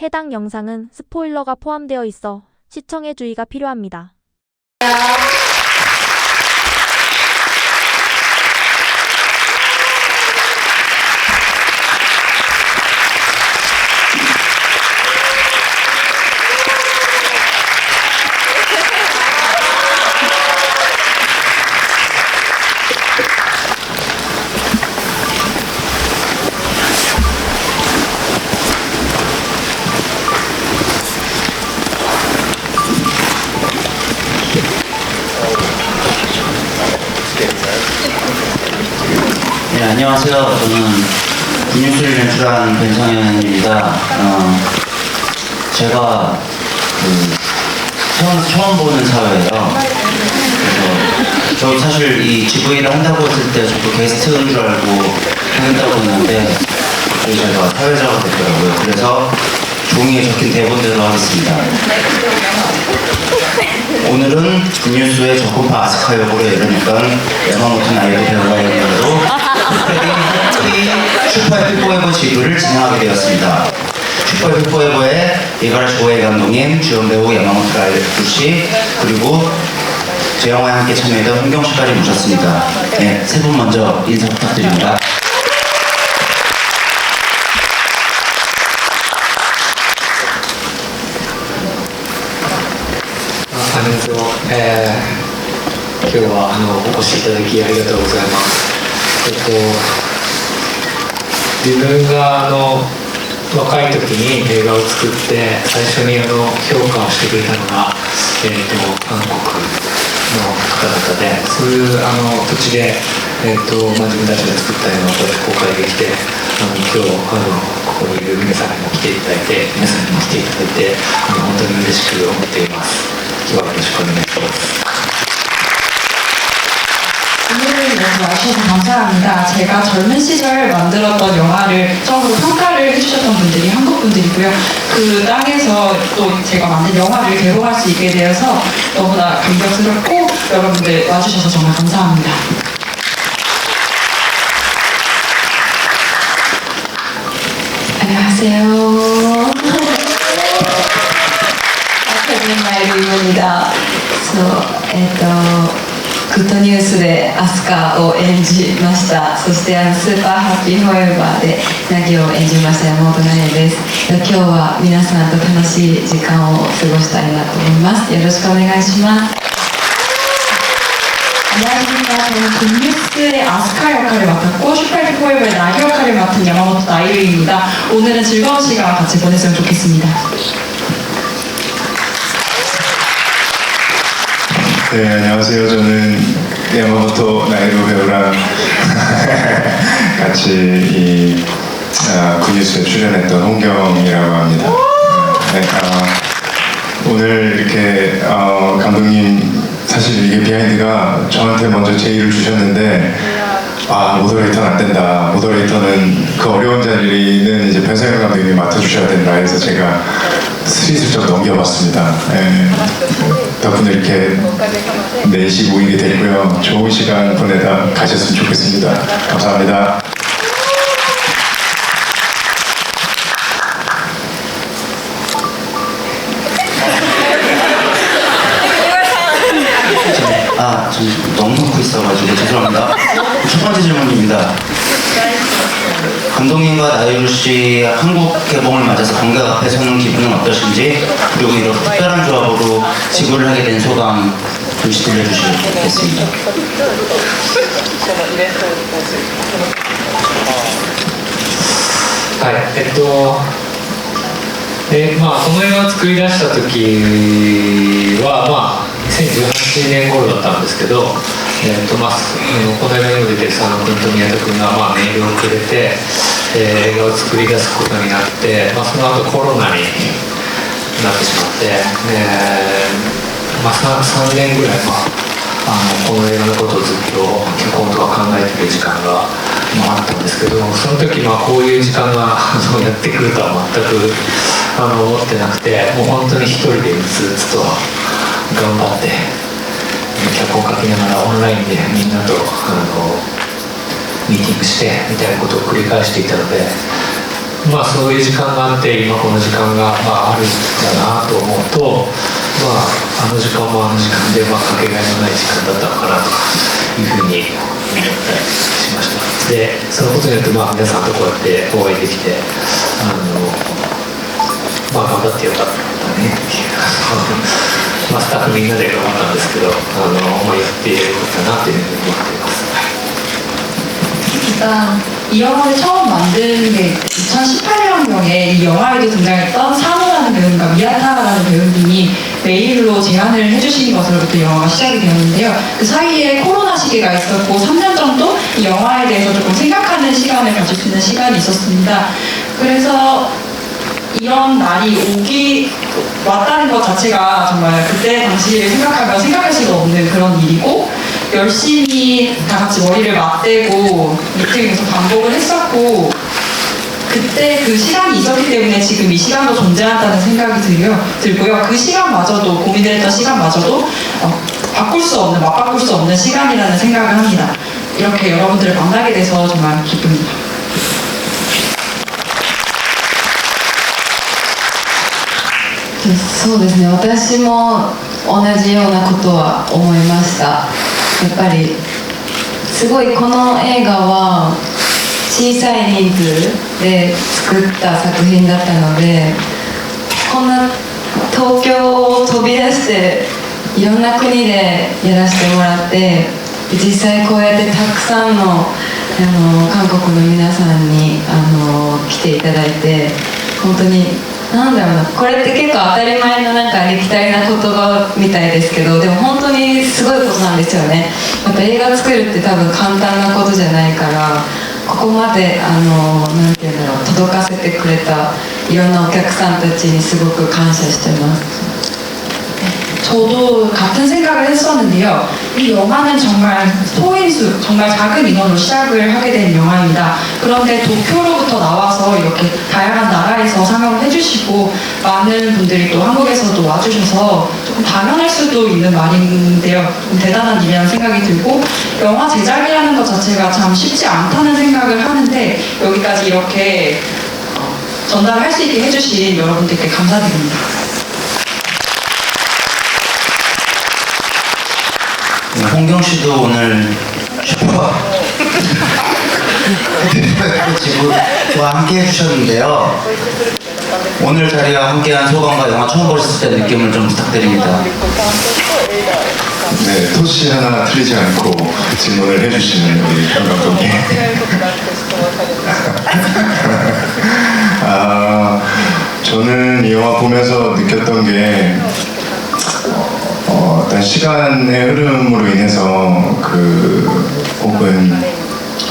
해당 영상은 스포일러가 포함되어 있어 시청에 주의가 필요합니다. 네, 안녕하세요. 저는 군뉴스를 연출한 변성현입니다. 제가 처음 보는 사회예요. 그래서 저 사실 이 GV를 한다고 했을 때 저도 게스트인 줄 알고 한다고 했는데 제가 사회자가 됐더라고요. 그래서 종이에 적힌 대본대로 하겠습니다. 오늘은 군뉴스의 저코파 아스카 역으로 이러니까 야마모토 나이도 배우가 역으로 슈퍼해피 포에버 지구를 진행하게 되었습니다. 슈퍼해피 포에버의 이가라시 오에 감독님, 주연 배우 야마모토 나이도 씨, 그리고 제 영화에 함께 참여했던 홍경 씨까지 모셨습니다. 네, 세 분 먼저 인사 부탁드립니다. 안녕하세요. 今日はお越しいただきありがとうございます。自分が若い時に映画を作って最初に評価をしてくれたのが、韓国の方々で、そういう土地で、自分たちが作った映画をこうやって公開できて、今日ここにいる皆さんにも来ていただいて、皆さんにも来ていただいて、本当に嬉しく思っています。今日はよろしくお願いします。 오늘 이렇게 와주셔서 감사합니다. 제가 젊은 시절 만들었던 영화를 처음으로 평가를 해주셨던 분들이 한국 분들이고요. 그 땅에서 또 제가 만든 영화를 개봉할 수 있게 되어서 너무나 감격스럽고 여러분들 와주셔서 정말 감사합니다. 안녕하세요. 마이루입니다. グッドニュースでアスカを演じました。そしてスーパーハッピーフォーエバーでナギを演じました山本奈也です。今日は皆さんと楽しい時間を過ごしたいなと思います。よろしくお願いします。 안녕하십니까. 저는 굿뉴스의 아스카 역할을 맡았고 슈퍼해피 포에버의 나기 역할을 맡은 야마모토 나이루입니다. 오늘은 즐거운 시간 같이 보냈으면 좋겠습니다. 네, 안녕하세요. 저는 야마모토 나이루 배우랑 같이 이 굿뉴스에 출연했던 홍경이라고 합니다. 네, 오늘 이렇게 감독님 사실 이게 비하인드가 저한테 먼저 제의를 주셨는데 모더레이터는 안 된다. 모더레이터는 그 어려운 자리는 이제 변성현 감독님이 맡아주셔야 된다 해서 제가 스리슬쩍 넘겨봤습니다. 네. 덕분에 이렇게 4시 모이게 됐고요. 좋은 시간 보내다 가셨으면 좋겠습니다. 감사합니다. 좀 너무 놓고 있어가지고 죄송합니다. 첫 번째 질문입니다. 감독님과 나이루 씨 한국 개봉을 맞아서 관객 앞에 서는 기분은 어떠신지, 그리고 이렇게 특별한 조합으로 지구를 하게 된 소감 잠시 들려주시겠습니다. 네, この映画を作り出した時は、2018年頃だったんですけど、この映画にも出てる佐野君と宮田君がメールをくれて、映画を作り出すことになって、その後コロナになってしまって、3年ぐらいこの映画のことをずっと脚本とか考えてる時間があったんですけど、その時こういう時間がやってくるとは全く思ってなくて、もう本当に一人でずっと頑張って脚本書きながらオンラインでみんなとミーティングしてみたいなことを繰り返していたので、まあそういう時間があって今この時間がまああるんだなと思うと、まああの時間もあの時間でまあかけがえのない時間だったのかなというふうに思ったりしました。でそのことによってまあ皆さんとこうやってお会いできてまあ頑張ってよかったねっていうまあスタッフみんなで頑張ったんですけどまあやってよかったなというふうに思っています。 일단 이 영화를 처음 만든 게 2018년경에 이 영화에도 등장했던 산호라는 배우님과 미야타라는 배우님이 메일로 제안을 해주신 것으로부터 이 영화가 시작이 되었는데요. 그 사이에 코로나 시기가 있었고 3년 정도 이 영화에 대해서 조금 생각하는 시간을 가질 수 있는 시간이 있었습니다. 그래서 이런 날이 왔다는 것 자체가 정말 그때 당시를 생각하면 생각할 수가 없는 그런 일이고, 열심히 다 같이 머리를 맞대고 미팅에서 반복을 했었고, 그때 그 시간이 있었기 때문에 지금 이 시간도 존재한다는 생각이 들고요. 그 시간마저도, 고민을 했던 시간마저도 바꿀 수 없는, 맞바꿀 수 없는 시간이라는 생각을 합니다. 이렇게 여러분들을 만나게 돼서 정말 기쁩니다. そうですね、私も同じようなことは思いました。やっぱりすごいこの映画は小さい人数で作った作品だったので、こんな東京を飛び出していろんな国でやらせてもらって、実際こうやってたくさんの韓国の皆さんに来ていただいて、本当になんだろうな、これって結構当たり前のなんかありきたりな言葉みたいですけど、でも本当にすごいことなんですよね。やっぱ映画作るって多分簡単なことじゃないから、ここまでなんていうんだろう、届かせてくれたいろんなお客さんたちにすごく感謝してます。 저도 같은 생각을 했었는데요. 이 영화는 정말 소인수, 정말 작은 인원으로 시작을 하게 된 영화입니다. 그런데 도쿄로부터 나와서 이렇게 다양한 나라에서 상영을 해주시고 많은 분들이 또 한국에서도 와주셔서 조금 당연할 수도 있는 말인데요. 좀 대단한 일이라는 생각이 들고, 영화 제작이라는 것 자체가 참 쉽지 않다는 생각을 하는데 여기까지 이렇게 전달할 수 있게 해주신 여러분들께 감사드립니다. 홍경 씨도 오늘 슈퍼 지구와 함께 해주셨는데요. 오늘 자리와 함께한 소감과 영화 처음 보셨을 때 느낌을 좀 부탁드립니다. 네, 토시 하나 틀리지 않고 질문을 해주시는 우리 현 감독님. 저는 이 영화 보면서 느꼈던 게 어떤 시간의 흐름으로 인해서 혹은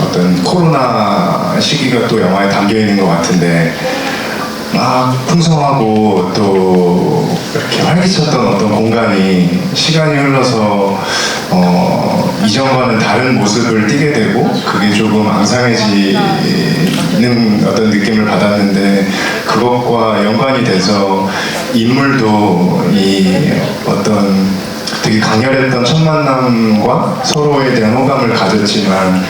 어떤 코로나 시기가 또 영화에 담겨 있는 것 같은데, 막 풍성하고 또 이렇게 활기찼던 어떤 공간이 시간이 흘러서 이전과는 다른 모습을 띠게 되고, 그게 조금 앙상해지는 어떤 느낌을 받았는데, 그것과 연관이 돼서 인물도 이 어떤 되게 강렬했던 첫 만남과 서로에 대한 호감을 가졌지만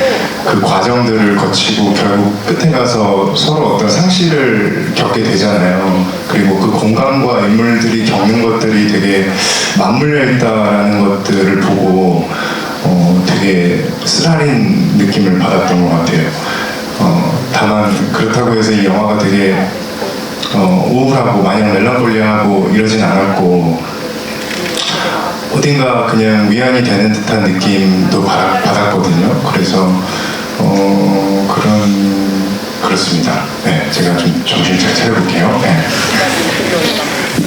그 과정들을 거치고 결국 끝에 가서 서로 어떤 상실을 겪게 되잖아요. 그리고 그 공간과 인물들이 겪는 것들이 되게 맞물려 있다라는 것들을 보고 되게 쓰라린 느낌을 받았던 것 같아요. 다만 그렇다고 해서 이 영화가 되게 우울하고 마냥 멜랑콜리하고 이러진 않았고, 어딘가 그냥 위안이 되는 듯한 느낌도 받았거든요. 그래서 그렇습니다. 네, 제가 좀 정신 잘 차려볼게요. 네.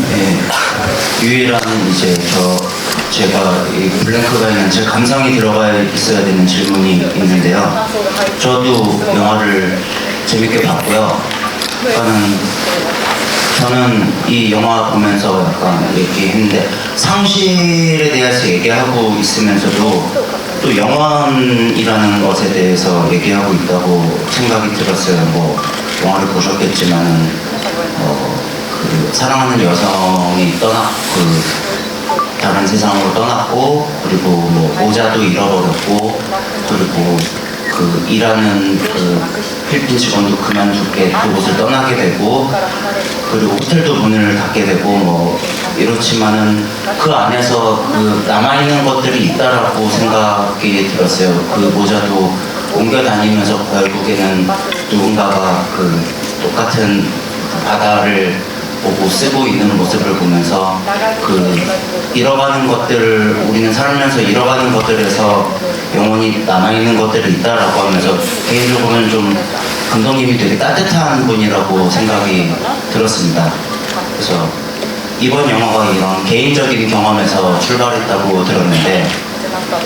네, 유일한 이제 제가 이 블랭크가 있는 제 감상이 들어가 있어야 되는 질문이 있는데요. 저도 영화를 재밌게 봤고요. 저는 이 영화 보면서 약간 얘기했는데, 상실에 대해서 얘기하고 있으면서도 또 영원이라는 것에 대해서 얘기하고 있다고 생각이 들었어요. 뭐 영화를 보셨겠지만은 그 사랑하는 여성이 다른 세상으로 떠났고, 그리고 뭐 모자도 잃어버렸고, 그리고 그 그 일하는 그 필리핀 직원도 그만두게 그곳을 떠나게 되고 그리고 호텔도 문을 닫게 되고 뭐 이렇지만은 그 안에서 그 남아있는 것들이 있다라고 생각이 들었어요. 그 모자도 옮겨 다니면서 결국에는 누군가가 그 똑같은 바다를 보고 쓰고 있는 모습을 보면서 그 잃어가는 것들을 우리는 살면서 잃어가는 것들에서 영원히 남아있는 것들이 있다라고 하면서 개인적으로는 좀 감독님이 되게 따뜻한 분이라고 생각이 들었습니다. 그래서 이번 영화가 이런 개인적인 경험에서 출발했다고 들었는데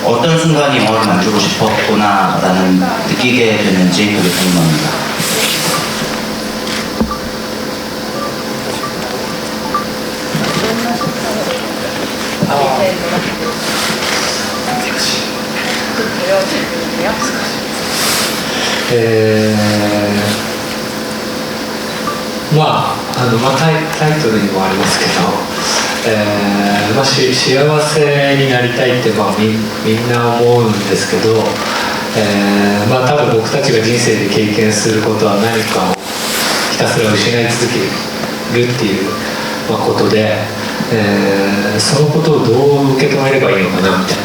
어떤 순간이 영화를 만들고 싶었구나라는 느끼게 되는지 되게 궁금합니다.タイトルにもありますけど、幸せになりたいって、みんな思うんですけど、多分僕たちが人生で経験することは何かをひたすら失い続けるっていう、ことで、そのことをどう受け止めればいいのかなみたいな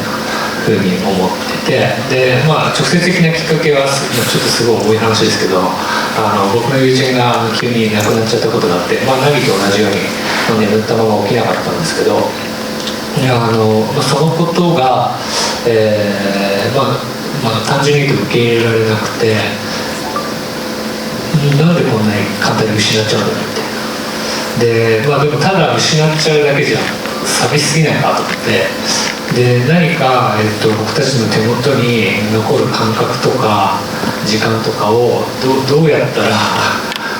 ふうに思ってて、で、直接的なきっかけはちょっとすごい重い話ですけど、僕の友人が急に亡くなっちゃったことがあって、ナギと同じように眠ったまま起きなかったんですけど、そのことが、単純に言うと受け入れられなくて、なんでこんなに簡単に失っちゃうんだろうみたいな。でもただ失っちゃうだけじゃ寂しすぎないかと思って、で何か、僕たちの手元に残る感覚とか時間とかをどうやったら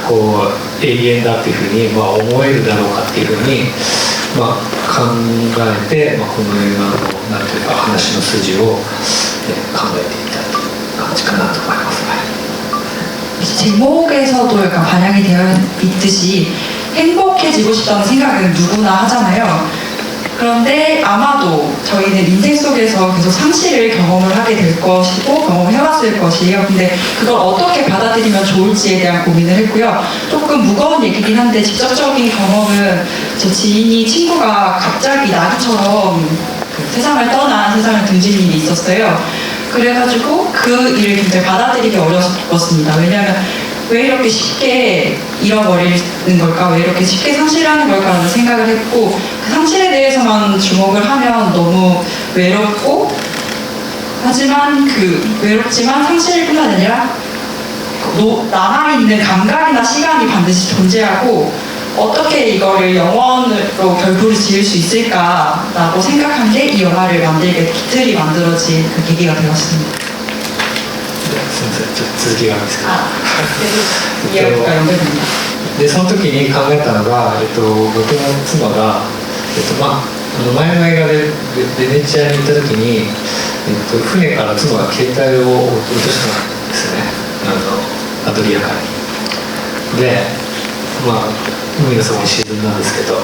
こう永遠だっていうふうに、思えるだろうかっていうふうに、考えて、この映画のなんていうか話の筋を、考えていたという感じかなと思います。제목에서도 약간 반영이 되어 있듯이 행복해지고 싶다는 생각은 누구나 하잖아요. 그런데 아마도 저희는 인생 속에서 계속 상실을 경험을 하게 될 것이고 경험을 해왔을 것이에요. 근데 그걸 어떻게 받아들이면 좋을지에 대한 고민을 했고요. 조금 무거운 얘기긴 한데 직접적인 경험은 제 친구가 갑자기 나기처럼 세상을 떠난 세상을 등진 일이 있었어요. 그래가지고 그 일을 굉장히 받아들이기 어려웠습니다. 왜냐하면 왜 이렇게 쉽게 잃어버리는 걸까? 왜 이렇게 쉽게 상실하는 걸까라는 생각을 했고, 그 상실에 대해서만 주목을 하면 너무 외롭고, 하지만 외롭지만 상실뿐만 아니라 남아있는 감각이나 시간이 반드시 존재하고, 어떻게 이거를 영원으로 결부를 지을 수 있을까라고 생각한 게 이 영화를 만들게 틀이 만들어진 그 계기가 되었습니다. すみません、ちょっと続きがあるんですけど。이해가 연결됩니다. でその時に考えたのが、僕の妻が、前の映画でベネチアに行った時に、船から妻が携帯を落としたんですね、アドリア海に。で、海の底に沈んだんですけど、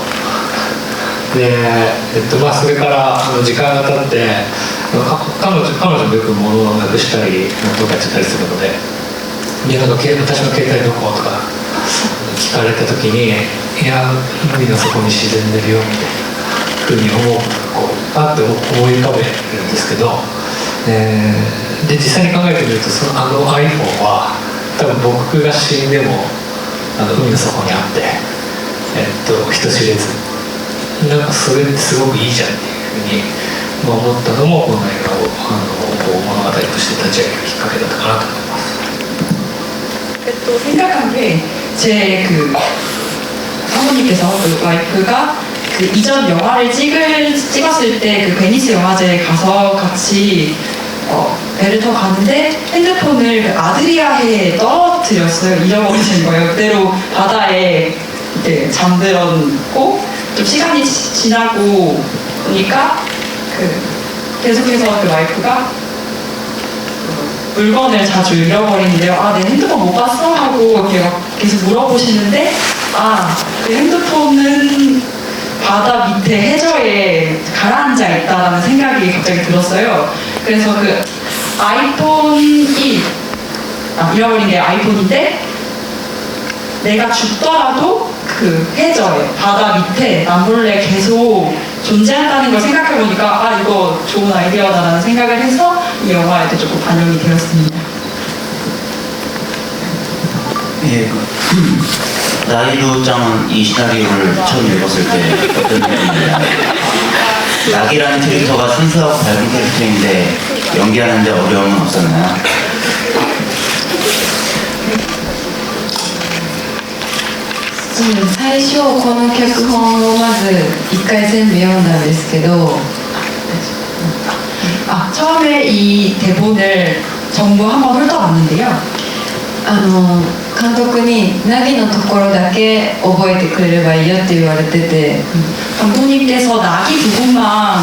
で、それから時間が経って、彼女もよく物をなくしたりどっかやっちゃったりするので、私の携帯どこ?とか聞かれた時に、いや海の底に沈んでるよみたいなふうにパッと思い浮かべるんですけど、で実際に考えてみると、iPhone は多分僕が死んでも海の底にあって、人知れず、なんかそれってすごくいいじゃんっていうふうに思ったのも、この映画を物語として立ち上げるきっかけだったかなと思います。생각한 게, 제 사모님께서 와이프가 이전 영화를 찍었을 때 베니스 영화제에 가서 같이 배를 타고 가는데 핸드폰을 아드리아해에 떨어뜨렸어요. 잃어버리신 거예요. 그대로 바다에 잠들었고, 좀 시간이 지나고 보니까 계속해서 와이프가 물건을 자주 잃어버리는데요. 내 핸드폰 못 봤어? 하고 계속 물어보시는데, 그 핸드폰은 바다 밑에 해저에 가라앉아 있다라는 생각이 갑자기 들었어요. 그래서 아이폰 1 잃어버린 게 아이폰인데 내가 죽더라도 그 해저에 바다 밑에 남몰래 계속 존재한다는 걸 생각해보니까 아 이거 좋은 아이디어다라는 생각을 해서 이 영화에도 조금 반영이 되었습니다. 예, 나이루 짱은 이 시나리오를 처음 읽었을 때 어떤 느낌이냐. 낙이라는 캐릭터가 순수하고 밝은 캐릭터인데 연기하는데 어려움은 없었나요?最初この脚本をまず一回全部読んだんですけど 처음에 이 대본을 전부 한번 훑어봤는데요. 監督にナギのところだけ覚えてくれればいいよって言われてて 감독님께서 낙이 부분만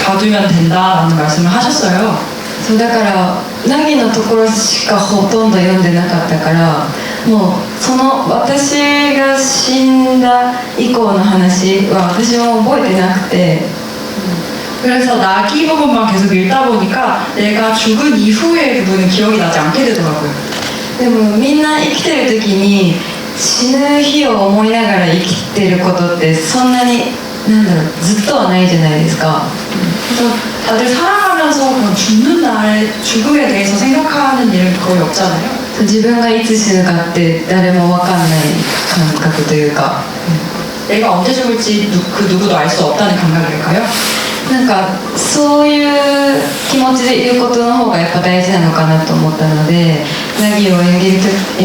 봐두면 된다라는 말씀을 하셨어요. そうだからナギのところしかほとんど読んでなかったからもうその私が死んだ以降の話は私も覚えてなくて 그래서 낙이 부분만 계속 읽다 보니까 내가 죽은 이후의 부분은 기억이 나지 않게 되더라고요. でもみんな生きてる時に死ぬ日を思いながら生きてることってそんなになんだろうずっとはないじゃないですか 그래서 다들 살아가면서 그런 죽는 날 죽음에 대해서 생각하는 일은 거의 없잖아요. 自分がいつ死ぬかって誰も分かんない感覚というか 내가 언제 죽을지 그 누구도 알 수 없다는 감각일까요? なんかそういう気持ちでいることの方がやっぱ大事なのかなと思ったのでナギを演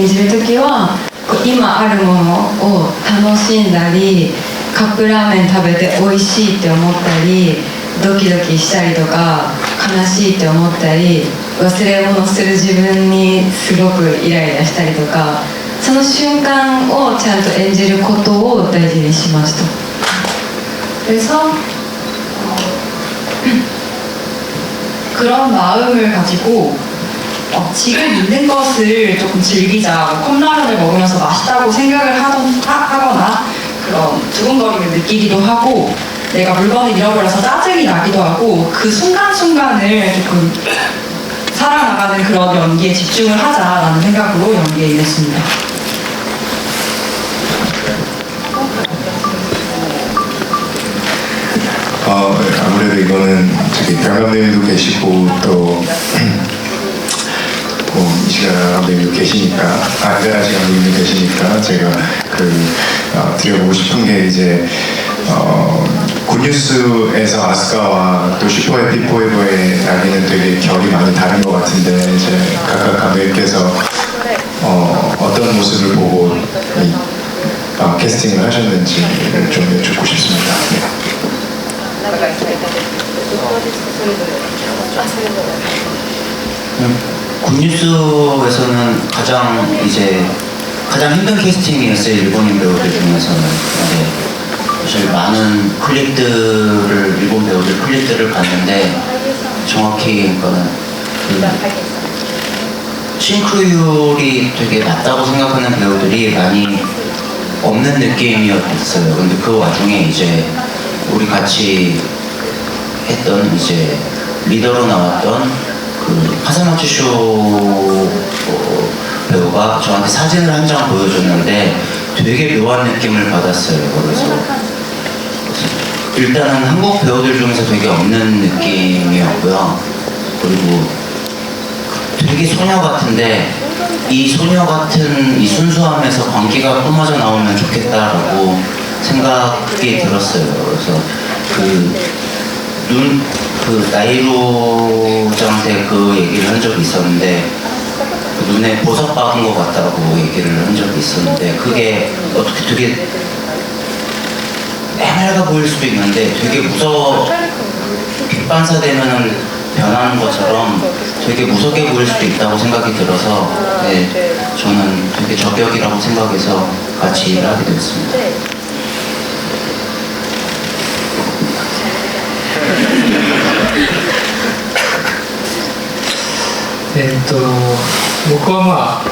じる時はこう今あるものを楽しんだりカップラーメン食べて美味しいって思ったりドキドキしたりとか悲しいって思ったり忘れ物する自分にすごくイライラしたりとかその瞬間をちゃんと演じることを大事にしました。 그래서 그런 마음을 가지고 지금 있는 것을 조금 즐기자 컵라면을 먹으면서 맛있다고 생각을 하거나 그런 두근거림을 느끼기도 하고 내가 물건을 잃어버려서 짜증이 나기도 하고 그 순간순간을 조금 살아나가는 그런 연기에 집중을 하자라는 생각으로 연기에 임했습니다. 아무래도 이거는 저기 별 감독님도 계시고 또 이시가 감독님도 계시니까 안대하시 감독님도 계시니까 제가 드려보고 싶은 게 이제 굿뉴스에서 아스카와 또 슈퍼해피 포에버의 나기는 되게 결이 많이 다른 것 같은데 이제 각각 감독님께서 어떤 모습을 보고 캐스팅을 하셨는지를 좀 여쭙고 싶습니다. 굿뉴스에서는 가장 힘든 캐스팅이었어요. 일본인 배우들 중에서는. 사실 많은 일본 배우들 클립들을 봤는데 정확히 그러니까는 싱크로율이 되게 낮다고 생각하는 배우들이 많이 없는 느낌이었어요. 근데 그 와중에 이제 우리 같이 했던 이제 리더로 나왔던 그 카사마츠쇼 배우가 저한테 사진을 한 장 보여줬는데 되게 묘한 느낌을 받았어요. 그래서 일단은 한국 배우들 중에서 되게 없는 느낌이었고요. 그리고 되게 소녀 같은데 이 소녀 같은 이 순수함에서 광기가 뿜어져 나오면 좋겠다라고 생각이 들었어요. 그래서 나이루장한테 그 얘기를 한 적이 있었는데 눈에 보석 박은 것 같다고 얘기를 한 적이 있었는데 그게 어떻게 되게 해맑아 보일 수도 있는데 되게 빛 반사되면 변하는 것처럼 되게 무섭게 보일 수도 있다고 생각이 들어서 저는 되게 저격이라고 생각해서 같이 일을 하게 되었습니다. 僕は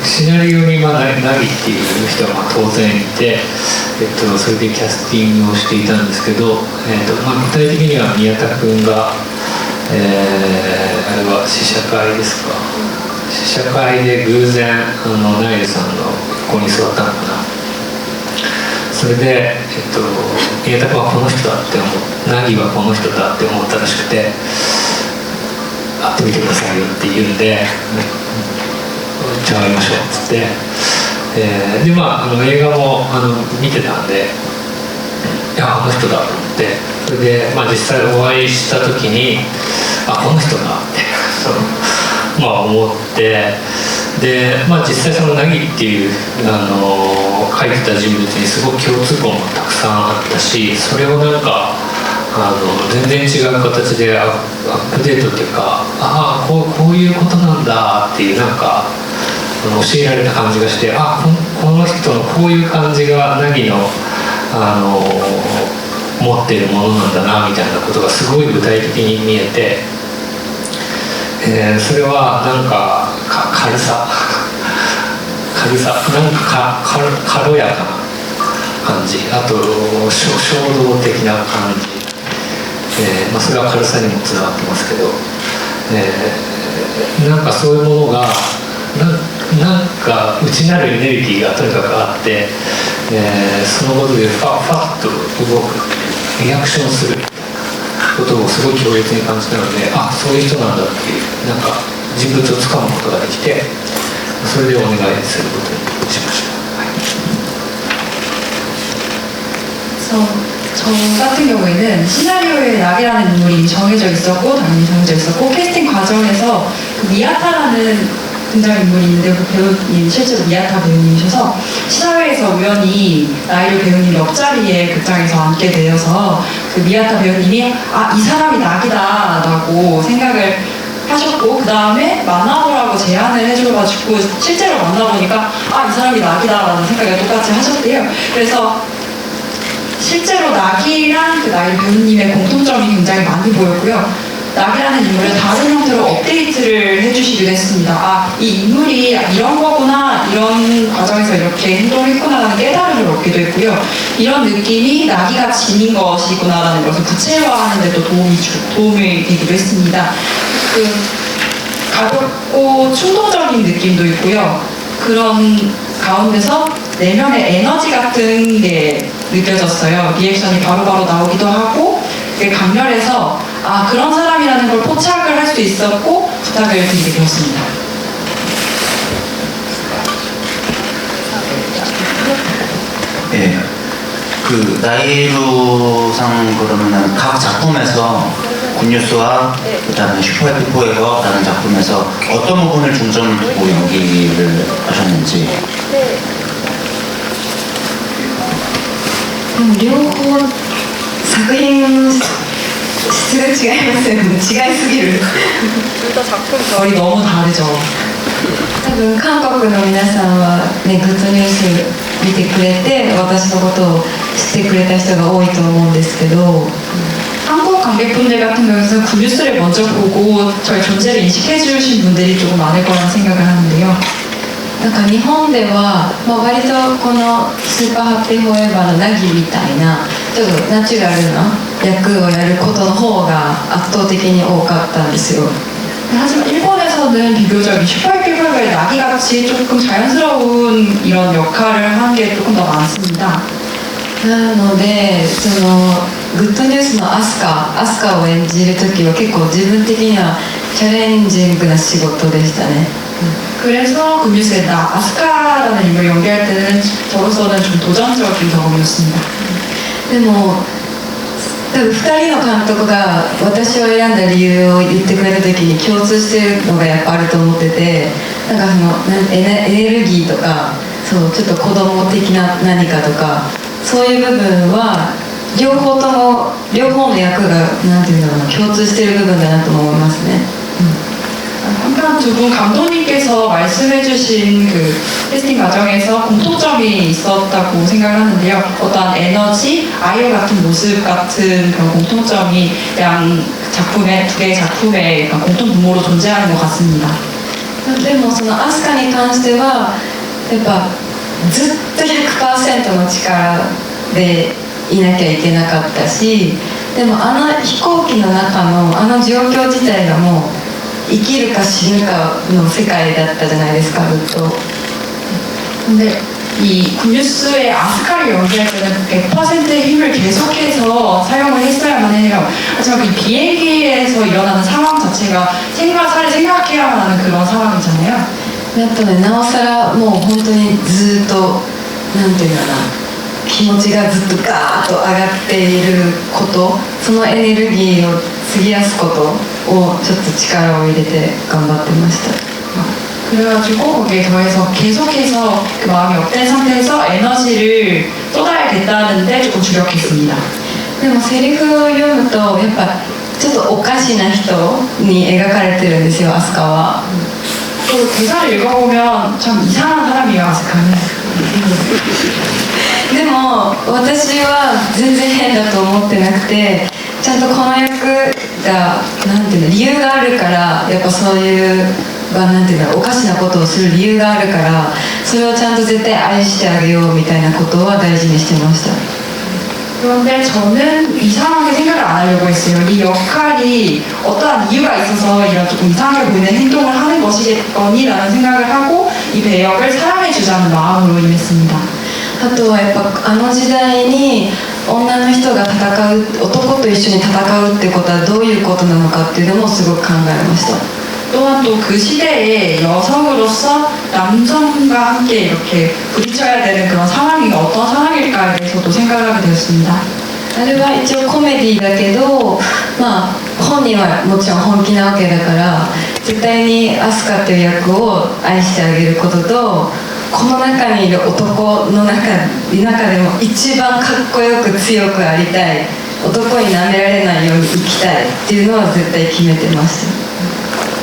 シナリオにナギっていう人は当然いて、それでキャスティングをしていたんですけど、具体的には宮田君が、あれは試写会ですか。試写会で偶然ナイルさんの横に座ったのかな。それで宮田君はこの人だってナギはこの人だって思ったらしくて、会ってみてくださいよって言うんで、じゃあ会いましょうっつって、でまあ映画も見てたんで、いやあの人だと思って、それで、まあ、実際お会いした時にこの人だってまあ思って、で、まあ、実際その凪っていう書いてた人物にすごく共通項もたくさんあったし、それをなんか全然違う形でアップデートっていうか、こういうことなんだっていうなんか教えられた感じがして、この人のこういう感じが凪の持っているものなんだなみたいなことがすごい具体的に見えて、それはなんか軽さなんか軽やかな感じ、あと衝動的な感じ、まあ、それは軽さにもつながってますけど、なんかそういうものがなんか内なるエネルギーがとにかくあって、そのことでファッと動くリアクションすることをすごい強烈に感じたので、そういう人なんだっていうなんか人物をつかむことができて、それでお願いすることにしました。저 같은 경우에는 시나리오에 낙이라는 인물이 정해져 있었고 당연히 정해져 있었고 캐스팅 과정에서 그 미야타라는 등장인물이 있는데 그 배우님 실제로 미야타 배우님이셔서 시사회에서 우연히 나이루 배우님 옆자리에 극장에서 앉게 되어서 그 미야타 배우님이 이 사람이 낙이다 라고 생각을 하셨고, 그 다음에 만나보라고 제안을 해줘가지고 실제로 만나보니까 이 사람이 낙이다 라는 생각을 똑같이 하셨대요. 그래서 실제로 낙이랑 그 나이루 배우님의 공통점이 굉장히 많이 보였고요. 낙이라는 인물을 다른 형태로 업데이트를 해주시기도 했습니다. 이 인물이 이런 거구나, 이런 과정에서 이렇게 행동을 했구나라는 깨달음을 얻기도 했고요. 이런 느낌이 낙이가 지닌 것이구나라는 것을 구체화하는 데도 도움이 되기도 했습니다. 그 가볍고 충동적인 느낌도 있고요. 그런 가운데서 내면의 에너지 같은 게 느껴졌어요. 리액션이 바로바로 나오기도 하고 되게 강렬해서 그런 사람이라는 걸 포착을 할 수 있었고 부탁을 드리게 되었습니다. 예, 그 나이루상 그러면은 각 작품에서 굿뉴스와 그다음에 슈퍼해피 포에버라는 작품에서 어떤 부분을 중점을 두고 연기를 하셨는지. 両方作品質が違いますよね。違いすぎる。 결이 너무 다르죠. 多分韓国の皆さんはね、グッドニュース見てくれて私のことを知ってくれた人が多いと思うんですけど、 한국 관객분들 같은 경우에는 굿뉴스를 먼저 보고 저희 존재를 인식해 주신 분들이 조금 많을 거라는 생각을 하는데요. なんか日本では、割とこのスーパーハッピーフォーエバーのナギみたいなちょっとナチュラルな役をやることの方が圧倒的に多かったんですよ。 하지만 일본에서는 비교적 슈퍼해피블의 나기같이 조금 자연스러운 이런 역할을 하는 게 조금 더 많습니다. なのでそのグッドニュースのアスカを演じる時は結構自分的にはチャレンジングな仕事でしたね。 그래서 굿뉴스의 아스카라는 인물을 연기할 때는 저로서는 좀 도전적인 경험이었습니다. でも多分2人の監督が私を選んだ理由を言ってくれた時に共通してるのがやっぱあると思ってて、なんかそのエネルギーとかそうちょっと子供的な何かとかそういう部分は両方の役がなんていうんだろうな共通してる部分だなと思いますね。 한편 두 분 감독님께서 말씀해주신 그 캐스팅 과정에서 공통점이 있었다고 생각을 하는데요. 어떠한 에너지, 아이와 같은 모습 같은 그런 공통점이 양 작품의 두 개의 작품의 공통 분모로 존재하는 것 같습니다. でもそのアスカに関してはやっぱずっと 100% の力でいなきゃいけなかったし、でもあの飛行機の中のあの状況自体がもう生きるか死ぬかの世界だったじゃないですか、ずっと。 근데 이 굿뉴스의 아스카를 연기할 때는 100%의 힘을 계속해서 사용을 했어야만 해요. 하지만 그 비행기에서 일어나는 상황 자체가 살을 생각해야만 하는 그런 상황이잖아요. あとね、なおさらもう本当にずっとなんていうかな、気持ちがずっとガーッと上がっていること、そのエネルギーを費やすことをちょっと力を入れて頑張ってました。 그래가지고 거기에 더해서 계속해서 그 마음이 업된 상태에서 에너지를 쏟아야겠다는데 조금 주력했습니다. でもセリフを読むとやっぱちょっとおかしな人に描かれてるんですよ、アスカは。 또 대사를 읽어보면 참 이상한 사람이에요, 아스카는. でも私は全然変だと思ってなくて、ちゃんとこの役がなんていうの、理由があるから、やっぱそういうなんていうの、おかしなことをする理由があるから、それをちゃんと絶対愛してあげようみたいなことは大事にしてました。 그런데 저는 이상하게 생각을 안 하려고 했어요. 이 역할이 어떠한 이유가 있어서 이런 조금 이상하게 보이는 행동을 하는 것이겠거니라는 생각을 하고 이 배역을 사랑해주자는 마음으로 임했습니다. あとはやっぱあの時代に女の人が戦う、男と一緒に戦うってことはどういうことなのかっていうのもすごく考えました。 또한 또 그 시대에 여성으로서 남성과 함께 이렇게 부딪혀야 되는 그런 상황이 어떤 상황일까에 대해서도 생각을 하게 되었습니다. あれは一応コメディだけど、まあ本人はもちろん本気なわけだから、絶対にアスカという役を愛してあげることと、この中にいる男の中でも一番かっこよく強くありたい、男に舐められないように生きたいっていうのは絶対決めてました。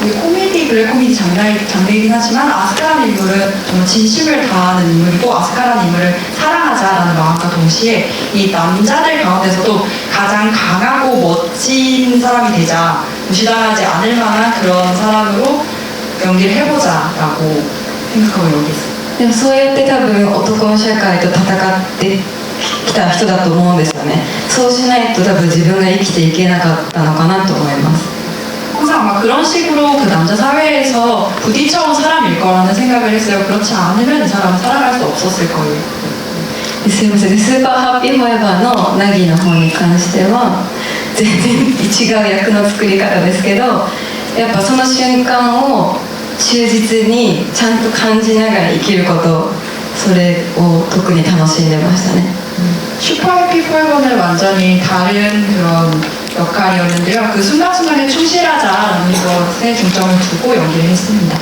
이 코미디, 블랙 코미디 장르이긴 하지만 아스카라는 인물은 정말 진심을 다하는 인물이고 아스카라는 인물을 사랑하자라는 마음과 동시에 이 남자들 가운데서도 가장 강하고 멋진 사람이 되자, 무시당하지 않을 만한 그런 사람으로 연기를 해보자라고 생각하고 연기했어요. でもそうやって多分男の社会と戦ってきた人だと思うんですよね。そうしないと多分自分が生きていけなかったのかなと思います。 항상 아마 그런 식으로 그 남자 사회에서 부딪혀온 사람일 거라는 생각을 했어요. 그렇지 않으면 이 사람은 살아갈 수 없었을 거예요. すいません、スーパーハッピーフォーエバーのナギの方に関しては全然違う役の作り方ですけど、やっぱその瞬間を忠実にちゃんと感じながら生きること、それを特に楽しんでましたね。 슈퍼해피 포에버는 완전히 다른 그런 역할이었는데요. 그 순간순간에 충실하자라는 것에 중점을 두고 연기를 했습니다.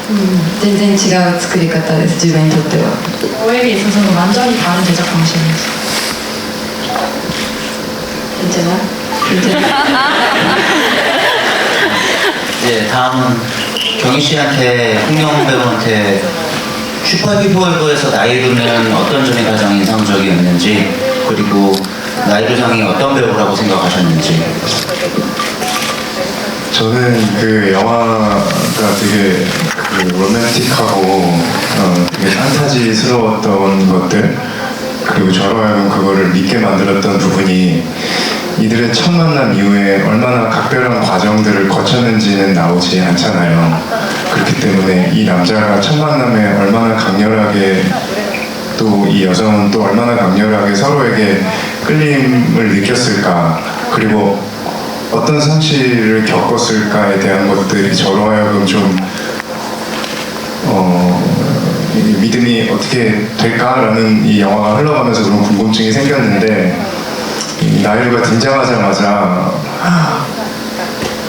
全然違う作り方です、自分にとっては。 저에게 있어서는 완전히 다른 제작 방식이었어요. 괜찮아? 이제 다음은 경희 씨한테, 홍영 배우한테 슈퍼해피 포에버에서 나이루는 어떤 점이 가장 인상적이었는지, 그리고 나이루상이 어떤 배우라고 생각하셨는지. 저는 그 영화가 되게 그 로맨틱하고 되게 판타지스러웠던 것들, 그리고 저로 하여금 그거를 믿게 만들었던 부분이 이들의 첫 만남 이후에 얼마나 각별한 과정들을 거쳤는지는 나오지 않잖아요. 그렇기 때문에 이 남자가 첫 만남에 얼마나 강렬하게, 또 이 여성은 또 얼마나 강렬하게 서로에게 끌림을 느꼈을까, 그리고 어떤 상실을 겪었을까에 대한 것들이 저로 하여금 좀 믿음이 어떻게 될까라는 이 영화가 흘러가면서 그런 궁금증이 생겼는데, 이 나이루가 등장하자마자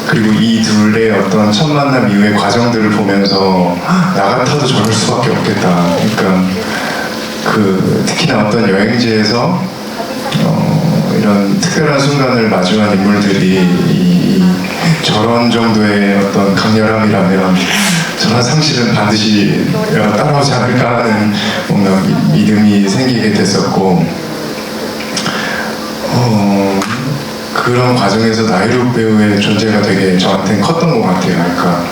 그리고 이 둘의 어떤 첫 만남 이후의 과정들을 보면서 나 같아도 저럴 수밖에 없겠다. 그러니까 특히나 어떤 여행지에서 이런 특별한 순간을 마주한 인물들이 저런 정도의 어떤 강렬함이라면 저런 상실은 반드시 따라오지 않을까 하는 뭔가 믿음이 생기게 됐었고, 그런 과정에서 나이루 배우의 존재가 되게 저한테는 컸던 것 같아요. 그러니까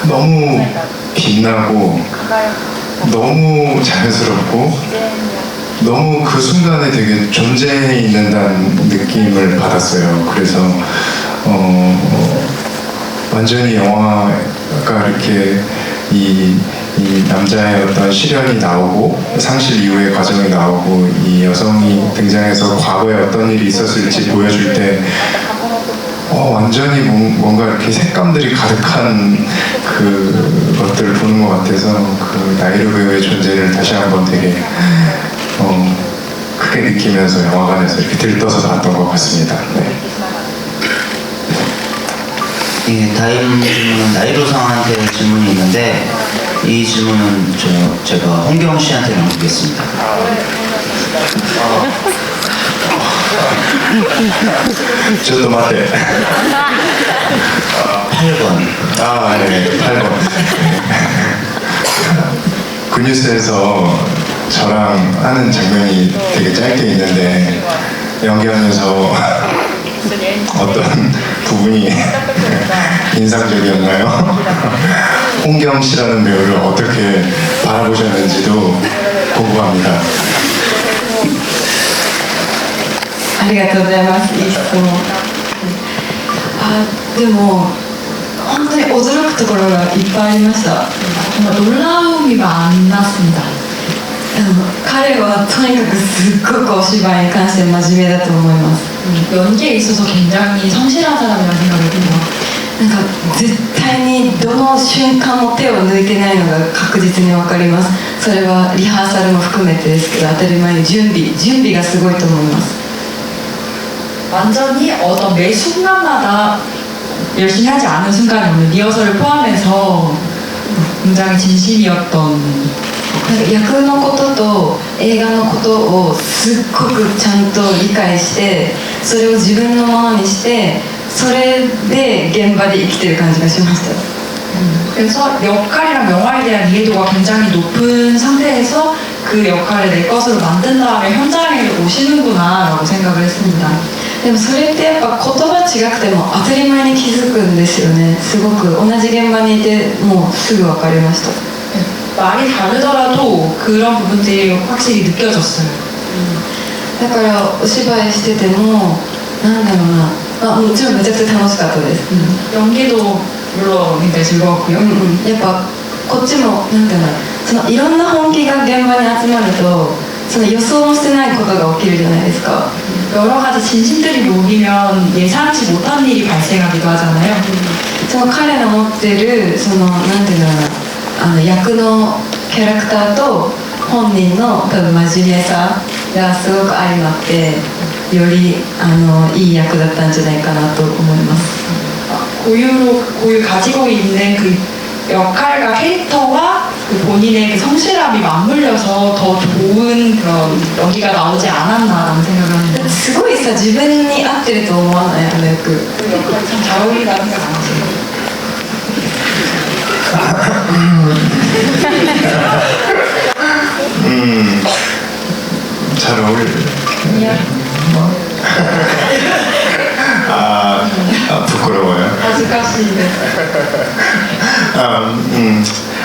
너무 빛나고 너무 자연스럽고 너무 그 순간에 되게 존재해 있는다는 느낌을 받았어요. 그래서 완전히 영화가 이렇게 이 남자의 어떤 시련이 나오고 상실 이후의 과정이 나오고 이 여성이 등장해서 과거에 어떤 일이 있었을지 보여줄 때 완전히 뭔가 이렇게 색감들이 가득한 그 것들을 보는 것 같아서 그 나이루 배우의 존재를 다시 한번 되게 크게 느끼면서 영화관에서 이렇게 들떠서 봤던 것 같습니다. 네. 예, 다음 질문은 나이루상한테 질문이 있는데 이 질문은 제가 홍경 씨한테 남기겠습니다. ちょっと待って。 8번. 아, 네, 8번. 그 뉴스에서 저랑 하는 장면이 되게 짧게 있는데 연기하면서 어떤 부분이 인상적이었나요? 홍경 씨라는 배우를 어떻게 바라보셨는지도 궁금합니다. ありがとうございます。いい質問。でも本当に驚くところがいっぱいありました。 정말 놀라움이 많았습니다. 彼はとにかくすっごくお芝居に関して真面目だと思います。 연기에 있어서 굉장히 성실한 사람이라는 생각이 듭니다. なんか絶対にどの瞬間も手を抜いてないのが確実に分かります。それはリハーサルも含めてですけど、当たり前に準備がすごいと思います。 완전히 어떤 매 순간마다 열심히 하지 않은 순간이 없는 리허설을 포함해서 굉장히 진심이었던 役のことと映画のことをすっごくちゃんと理解してそれを自分のものにしてそれで現場で生きてる感じがしました。 그래서 역할이랑 영화에 대한 이해도가 굉장히 높은 상태에서 그 역할을 내 것으로 만든 다음에 현장에 오시는구나 라고 생각을 했습니다. でもそれってやっぱ言葉違くても当たり前に気づくんですよね。すごく同じ現場にいてもうすぐ分かりました。 말이 다르더라도 그런 부분들이 확실히 느껴졌어요. だからお芝居しててもなんだろうな、もちろんめちゃくちゃ楽しかったです。 연기도 물론 굉장히 즐거웠고요. やっぱこっちもなんていうの、そのいろんな本気が現場に集まるとその予想もしてないことが起きるじゃないですか。 여러 가지 진심들이 모이면 예상치 못한 일이 발생하기도 하잖아요. その彼の持ってるそのなんていうんだろうな、役のキャラクターと本人の多分真面目さがすごく相まってよりいい役だったんじゃないかなと思います。 고유 가지고 있는 그 역할과 캐릭터와 그 본인의 그 성실함이 맞물려서 더 좋은 그런 연기가 나오지 않았나라는 생각을 합니다. すごいさ自分に合ってると思わない？あの役。 그 역할이 참 잘 어울린다는 생각 안 하세요? 잘 어울려. 부끄러워요. 아직까지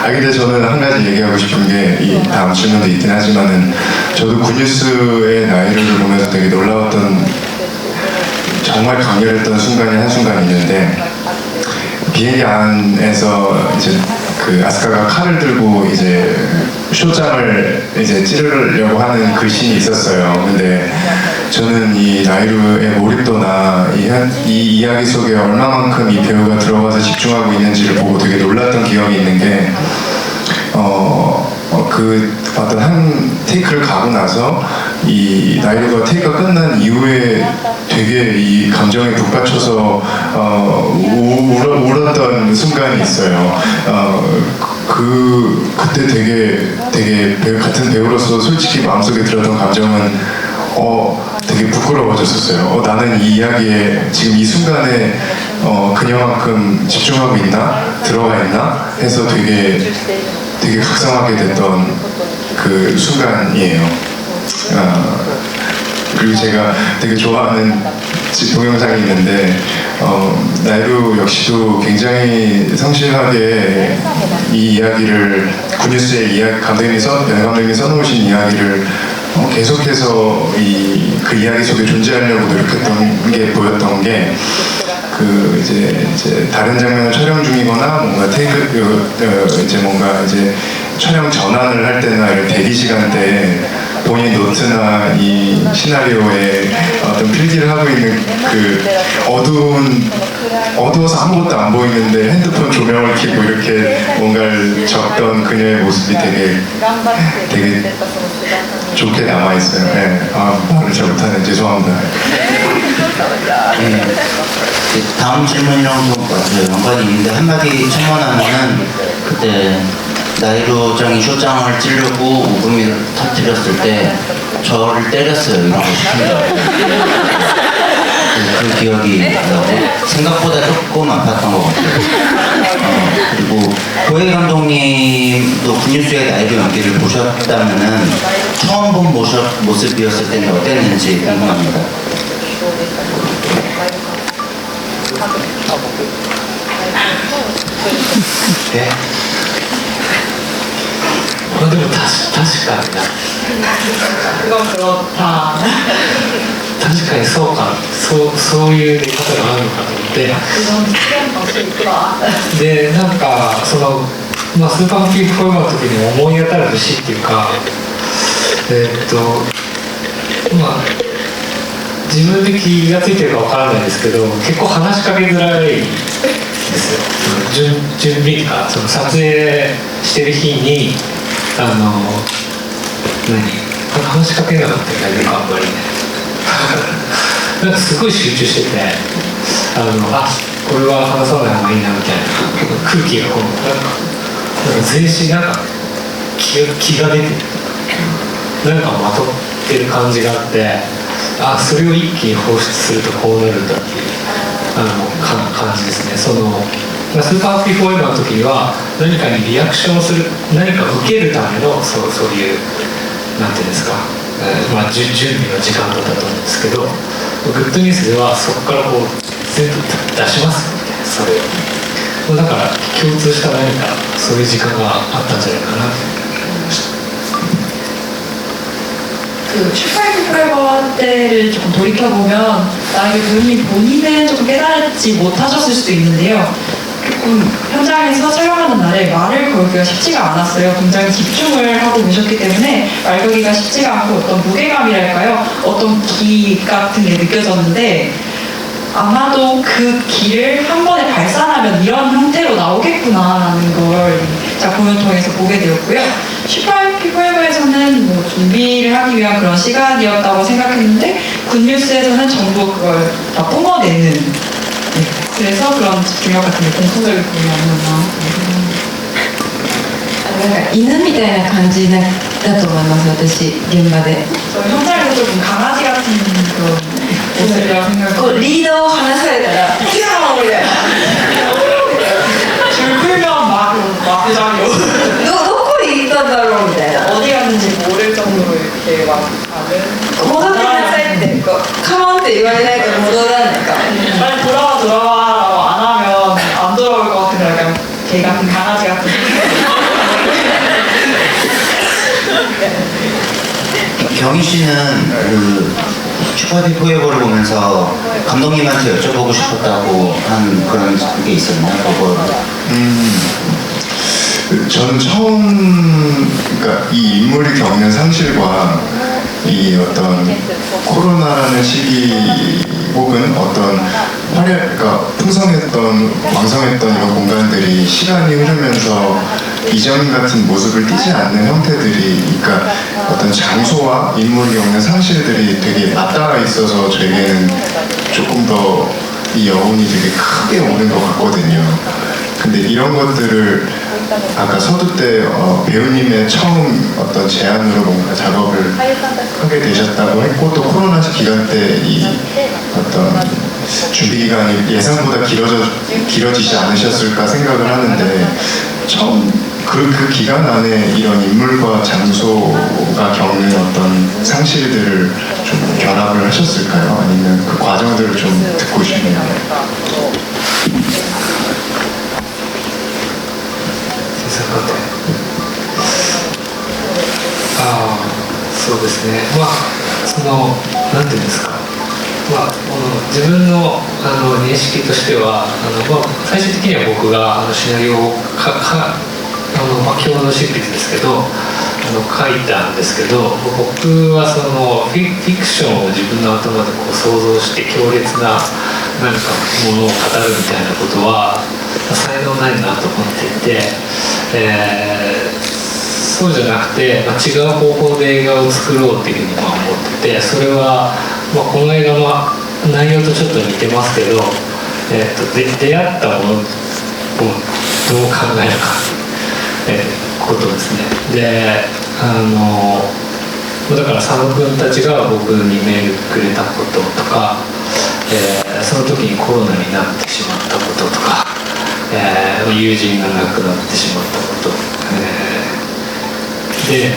근데 저는 한 가지 얘기하고 싶은 게 이 다음 질문도 있긴 하지만은 저도 굿뉴스의 나이를 보면서 되게 놀라웠던 정말 강렬했던 순간이 한순간 있는데 비행기 안에서 이제 그 아스카가 칼을 들고 이제 쇼장을 이제 찌르려고 하는 그 씬이 있었어요. 근데 저는 이 나이루의 몰입도나 이 이야기 속에 얼마만큼 이 배우가 들어가서 집중하고 있는지를 보고 되게 놀랐던 기억이 있는 게 그 어떤 한 테이크를 가고 나서 이 나이루가 테이크가 끝난 이후에 되게 이 감정에 북받쳐서 울었던 순간이 있어요. 그때 되게 같은 배우로서 솔직히 마음속에 들었던 감정은 되게 부끄러워졌었어요. 나는 이 이야기에 지금 이 순간에 그녀만큼 집중하고 있나? 들어가 있나? 해서 되게 각성하게 됐던 그 순간이에요. 그리고 제가 되게 좋아하는 동영상이 있는데 나이루 역시도 굉장히 성실하게 이 이야기를 굿뉴스의 이야기 감독님이 써놓으신 이야기를 계속해서 그 이야기 속에 존재하려고 노력했던 게 보였던 게 이제 다른 장면을 촬영 중이거나 뭔가 이제 뭔가 이제 촬영 전환을 할 때나 이런 대기 시간대에 본인 노트나 이 시나리오에 어떤 필기를 하고 있는 어두워서 아무것도 안 보이는데 핸드폰 조명을 켜고 이렇게 뭔가를 적던 그녀의 모습이 되게 좋게 남아있어요. 네. 말을 잘 못하네. 죄송합니다. 네. 다음 질문이랑 좀 연관이 있는데 한마디 첨언하면은 그때 나이루짱이 쇼장을 찌르고 오금이를 터뜨렸을 때 저를 때렸어요. 이러고 싶은데 그 기억이 나고 생각보다 조금 아팠던 것 같아요. 그리고 고해 감독님도 굿뉴스의 나이루 연기를 보셨다면은 처음 본 모습이었을 때는 어땠는지 궁금합니다. 네? まあでも確かにな 그건 그렇다. 確かにそうかそういう出方があるのかと思って 그건 특이한 방식이 있구나. でなんかスーパーハッピーフォーマーの時に思い当たる節っていうか自分で気がついてるかわからないですけど結構話しかけづらいですよ。準備とか撮影してる日に話しかけなかったりあんまりねなんかすごい集中しててこれは話さない方がいいなみたいな空気がこうなんか全身なんか気が出てるなんかまとってる感じがあってそれを一気に放出するとこうなるんだっていう感じですね。スーパーハッピーフォーエバーの時には何かにリアクションする何か受けるためのそういうなんていうんですか、準備の時間だったと思うんですけどグッドニュースではそこからこう全部出しますみたいなそれをだから共通した何かそういう時間があったんじゃないかなと思いました。 슈퍼히어로 프레버 때를 조금 돌이켜보면 나에게 배우님 본인은 조금 깨달지 못하셨을 수도 있는데요. 조금 현장에서 촬영하는 날에 말을 걸기가 쉽지가 않았어요. 굉장히 집중을 하고 계셨기 때문에 말 걸기가 쉽지가 않고 어떤 무게감이랄까요? 어떤 기 같은 게 느껴졌는데 아마도 그 길을 한 번에 발산하면 이런 형태로 나오겠구나라는 걸 작품을 통해서 보게 되었고요. 슈퍼히어로에서는 뭐 준비를 하기 위한 그런 시간이었다고 생각했는데 굿뉴스에서는 전부 그걸 다 뿜어내는 그래서 그런 집중력 같은 게 공통적인 부분이 아니었나. なんか犬みたいな感じだと思います私現場で 저 현장에서 조금 강아지 같은 그런 모습이라고 생각해요. リードを離されたら「キャー!」みたいな 줄 풀면 막 부장이요. どこに行ったんだろうみたいな 어디 갔는지 모를 정도로 이렇게 막 가는. 戻ってきなさいってこうカモンって言われないと戻らないか 빨리 돌아와라고 안 하면 안 돌아올 것 같은 약간 개 같은 강아지 같은. 경희 씨는 그 슈퍼비 포에버를 보면서 감독님한테 여쭤보고 싶었다고 한 그런 게 있었나요? 그거 저는 그러니까 이 인물이 겪는 상실과 이 어떤 코로나라는 시기 혹은 어떤 그러니까 풍성했던 왕성했던 이런 공간들이 시간이 흐르면서 이전 같은 모습을 띠지 않는 형태들이 그러니까 어떤 장소와 인물이 겪는 상실들이 되게 맞닿아 있어서 저에게는 조금 더 이 여운이 되게 크게 오는 것 같거든요. 근데 이런 것들을 아까 서두 때 배우님의 처음 어떤 제안으로 뭔가 작업을 하게 되셨다고 했고 또 코로나 기간 때 이 어떤 준비 기간이 예상보다 길어지지 않으셨을까 생각을 하는데 처음 그 기간 안에 이런 인물과 장소가 겪는 어떤 상실들을 좀 결합을 하셨을까요? 아니면 그 과정들을 좀 듣고 싶네요. そそうですね、まあなんていうんですか、まあ、自分の認識としてはまあ、最終的には僕がシナリオをまあ、共同執筆ですけど書いたんですけど、僕はそのフィクションを自分の頭でこう想像して強烈ななんかものを語るみたいなことは才能ないなと思っていて、そうじゃなくて、まあ、違う方法で映画を作ろうっていうふうにまあ思ってて、それは、まあ、この映画の内容とちょっと似てますけど、出会ったものをどう考えるか、ことですね。でだから佐野君たちが僕にメールくれたこととか、その時にコロナになってしまったこととか、友人が亡くなってしまったこと、で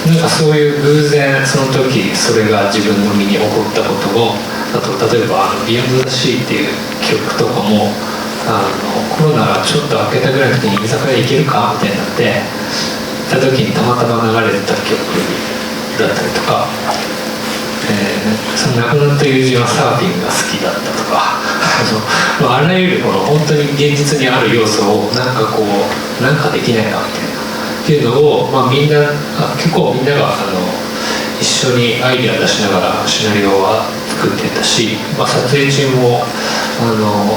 なんかそういう偶然その時それが自分の身に起こったことを、あと例えば「ビヨンド・ザ・シー」っていう曲とかもコロナがちょっと明けたぐらいの時に居酒屋行けるかみたいになって行った時にたまたま流れてた曲だったりとか、その亡くなった友人はサーフィンが好きだったとかまあ、あらゆるこの本当に現実にある要素をなんかこうなんかできないかみたいなっていうのを、まあ、結構みんなが一緒にアイデア出しながらシナリオは作ってたし、まあ、撮影中も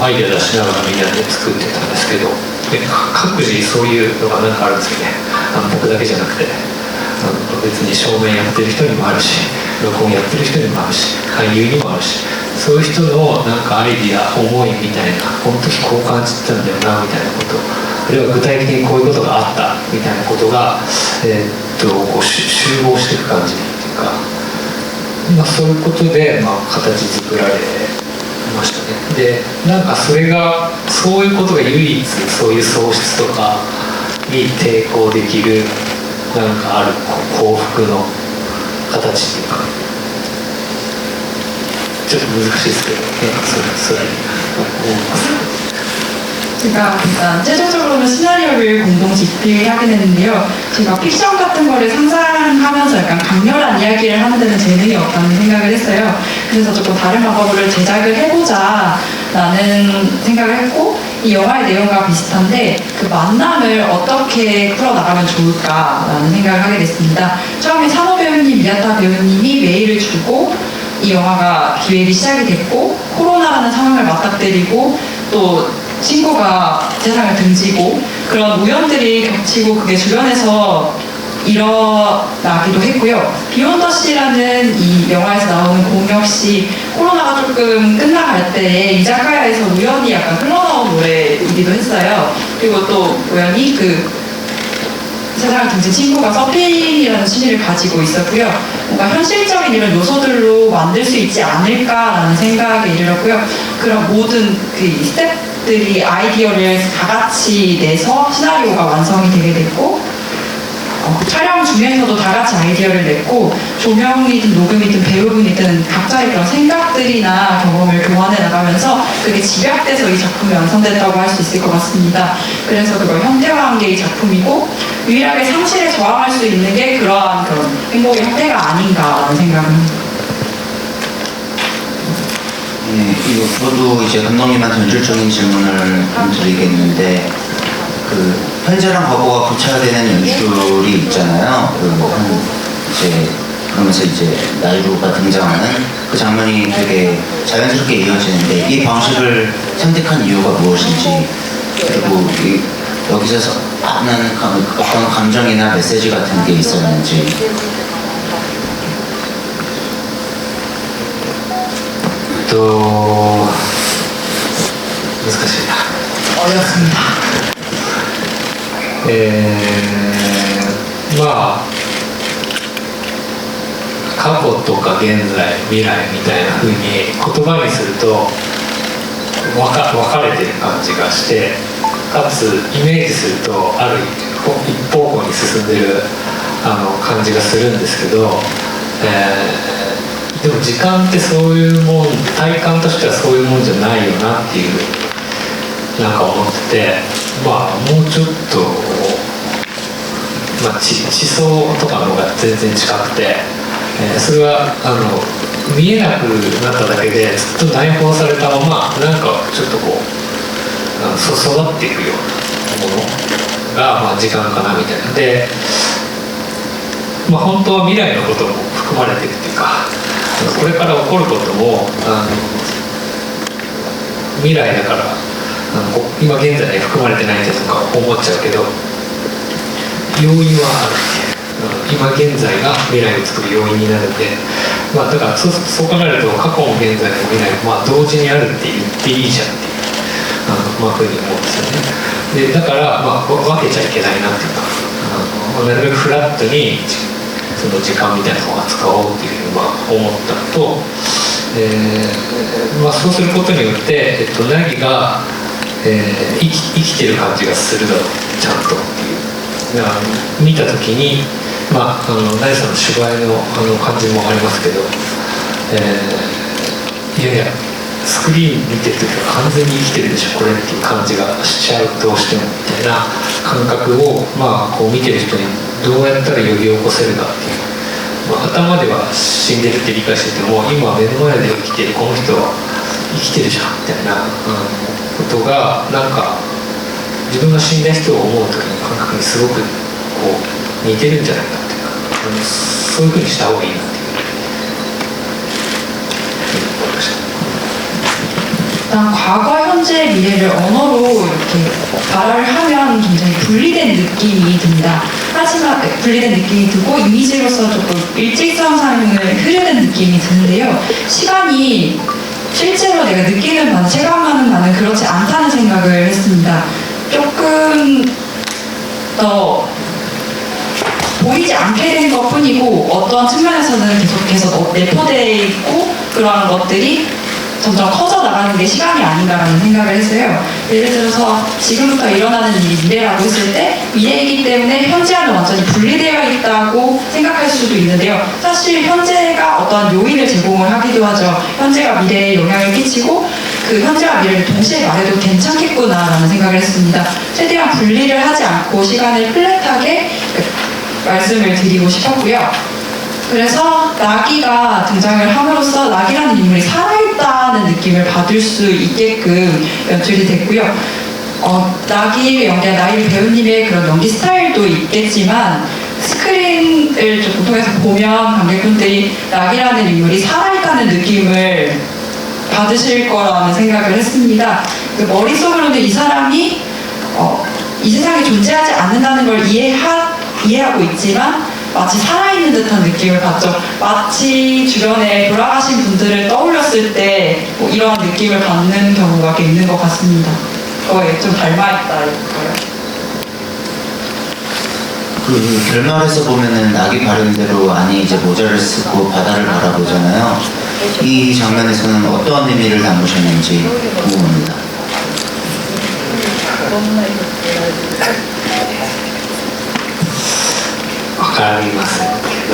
アイデア出しながらみんなで作ってたんですけど、各自そういうのがなんかあるんですよね。僕だけじゃなくて別に照明やってる人にもあるし、録音やってる人にもあるし、俳優にもあるし、そういう人のなんかアイデア思いみたいな、この時こう感じてたんだよなみたいなこと、あるいは具体的にこういうことがあったみたいなことが、こう集合していく感じっていうか、まあ、そういうことで、まあ、形作られましたね。でなんかそれがそういうことが唯一そういう喪失とかに抵抗できるなんかある幸福の形っていうか、ちょっと難しいですけど、それ思います。 제가 일단 최종적으로는 시나리오를 공동 집필하게 됐는데요. 제가 픽션 같은 거를 상상하면서 약간 강렬한 이야기를 하는 데는 재능이 없다는 생각을 했어요. 그래서 조금 다른 방법으로 제작을 해보자 라는 생각을 했고, 이 영화의 내용과 비슷한데 그 만남을 어떻게 풀어나가면 좋을까라는 생각을 하게 됐습니다. 처음에 산호 배우님, 미야타 배우님이 메일을 주고 이 영화가 기획이 시작이 됐고, 코로나라는 상황을 맞닥뜨리고 또 친구가 세상을 등지고 그런 우연들이 겹치고 그게 주변에서 일어나기도 했고요. 비욘더 씨라는 이 영화에서 나오는 공 역시 코로나가 조금 끝나갈 때에 이자카야에서 우연히 약간 흘러나온 노래이기도 했어요. 그리고 또 우연히 그 세상을 등진 친구가 서핑이라는 취미를 가지고 있었고요. 뭔가 현실적인 이런 요소들로 만들 수 있지 않을까라는 생각에 이르렀고요. 그런 모든 그 스태프들이 아이디어를 다 같이 내서 시나리오가 완성이 되게 됐고, 촬영 중에서도 다 같이 아이디어를 냈고, 조명이든 녹음이든 배우분이든 각자의 그런 생각들이나 경험을 교환해 나가면서 그게 집약돼서 이 작품이 완성됐다고 할 수 있을 것 같습니다. 그래서 그걸 현대화한 게 이 작품이고, 유일하게 상실에 저항할 수 있는 게 그러한 그런 행복의 형태가 아닌가라는 생각을 합니다. 네, 저도 이제 감독님한테 연출적인 질문을 좀 드리겠는데, 그 현재랑 과거가 교차되는 연출이 있잖아요. 이제 그러면서 이제 나이루가 등장하는 그 장면이 되게 자연스럽게 이어지는데, 이 방식을 선택한 이유가 무엇인지, 그리고 여기서 하는 어떤 감정이나 메시지 같은 게 있었는지. 또難しいな。 어렵습니다. まあ過去とか現在未来みたいな風に言葉にすると分かれてる感じがして、かつイメージするとある一方向に進んでる感じがするんですけど、でも時間ってそういうもん、体感としてはそういうもんじゃないよなっていうなんか思ってて、まあもうちょっと、まあ、地層とかの方が全然近くて、それは見えなくなっただけでずっと内包されたままなんかちょっとこう育っていくようなものが、まあ、時間かなみたいなで、まあ、本当は未来のことも含まれてるっていうかこれから起こることも未来だから今現在に含まれてないってとか思っちゃうけど要因はあるっていう。今現在が未来を作る要因になるんで、まあ、だからそう考えると過去も現在も未来もまあ同時にあるって言っていいじゃんっていうまあ、ふうに思うんですよね。でだから、まあ、分けちゃいけないなっていうかなるべくフラットにその時間みたいなのを扱おうっていうふうにまあ思ったのと、まあ、そうすることによって、ナギが、生きてる感じがするだろうちゃんとっていう見た時にまあナギさんの芝居の感じもありますけど、いやいやスクリーン見てる時は完全に生きてるでしょこれっていう感じがしちゃうどうしてもみたいな感覚を、まあ、こう見てる人にどうやったら呼び起こせるかっていう、まあ、頭では死んでるって理解してても今目の前で生きてるこの人は生きてるじゃんみたいな、ことがなんか自分が死んだ人を思う時の感覚にすごくこう似てるんじゃないかっていうかそういうふうにした方がいいなっていう思いました。일단 과거, 현재, 미래를 언어로 이렇게 말을 하면 굉장히 분리된 느낌이 든다. 하지만 분리된 느낌이 들고 이미지로서 조금 일직선상을 흐르는 느낌이 드는데요. 시간이 실제로 내가 느끼는 바는 체감하는 바는 그렇지 않다는 생각을 했습니다. 조금 더 보이지 않게 된 것뿐이고 어떠한 측면에서는 계속해서 내포되어 있고 그러한 것들이 점점 커져 나가는 게 시간이 아닌가라는 생각을 했어요. 예를 들어서 지금부터 일어나는 일이 미래라고 했을 때 미래이기 때문에 현재와는 완전히 분리되어 있다고 생각할 수도 있는데요. 사실 현재가 어떠한 요인을 제공을 하기도 하죠. 현재가 미래에 영향을 끼치고 그 현재와 미래를 동시에 말해도 괜찮겠구나라는 생각을 했습니다. 최대한 분리를 하지 않고 시간을 플랫하게 말씀을 드리고 싶었고요. 그래서 나기가 등장을 함으로써 나기라는 인물이 살아있다는 느낌을 받을 수 있게끔 연출이 됐고요. 나기를 연기한 나일 배우님의 그런 연기 스타일도 있겠지만 스크린을 조금 통해서 보면 관객분들이 나기라는 인물이 살아있다는 느낌을 받으실 거라는 생각을 했습니다. 머릿속으로는 이 사람이 이 세상에 존재하지 않는다는 걸 이해하고 있지만 마치 살아있는 듯한 느낌을 받죠. 마치 주변에 돌아가신 분들을 떠올렸을 때 뭐 이런 느낌을 받는 경우가 꽤 있는 것 같습니다. 그거에 좀 닮아있다 이거요. 그 결말에서 보면은 낙이 바른 대로 아니 이제 모자를 쓰고 바다를 바라보잖아요. 이 장면에서는 어떤 의미를 담으셨는지 궁금합니다. わかりませんけど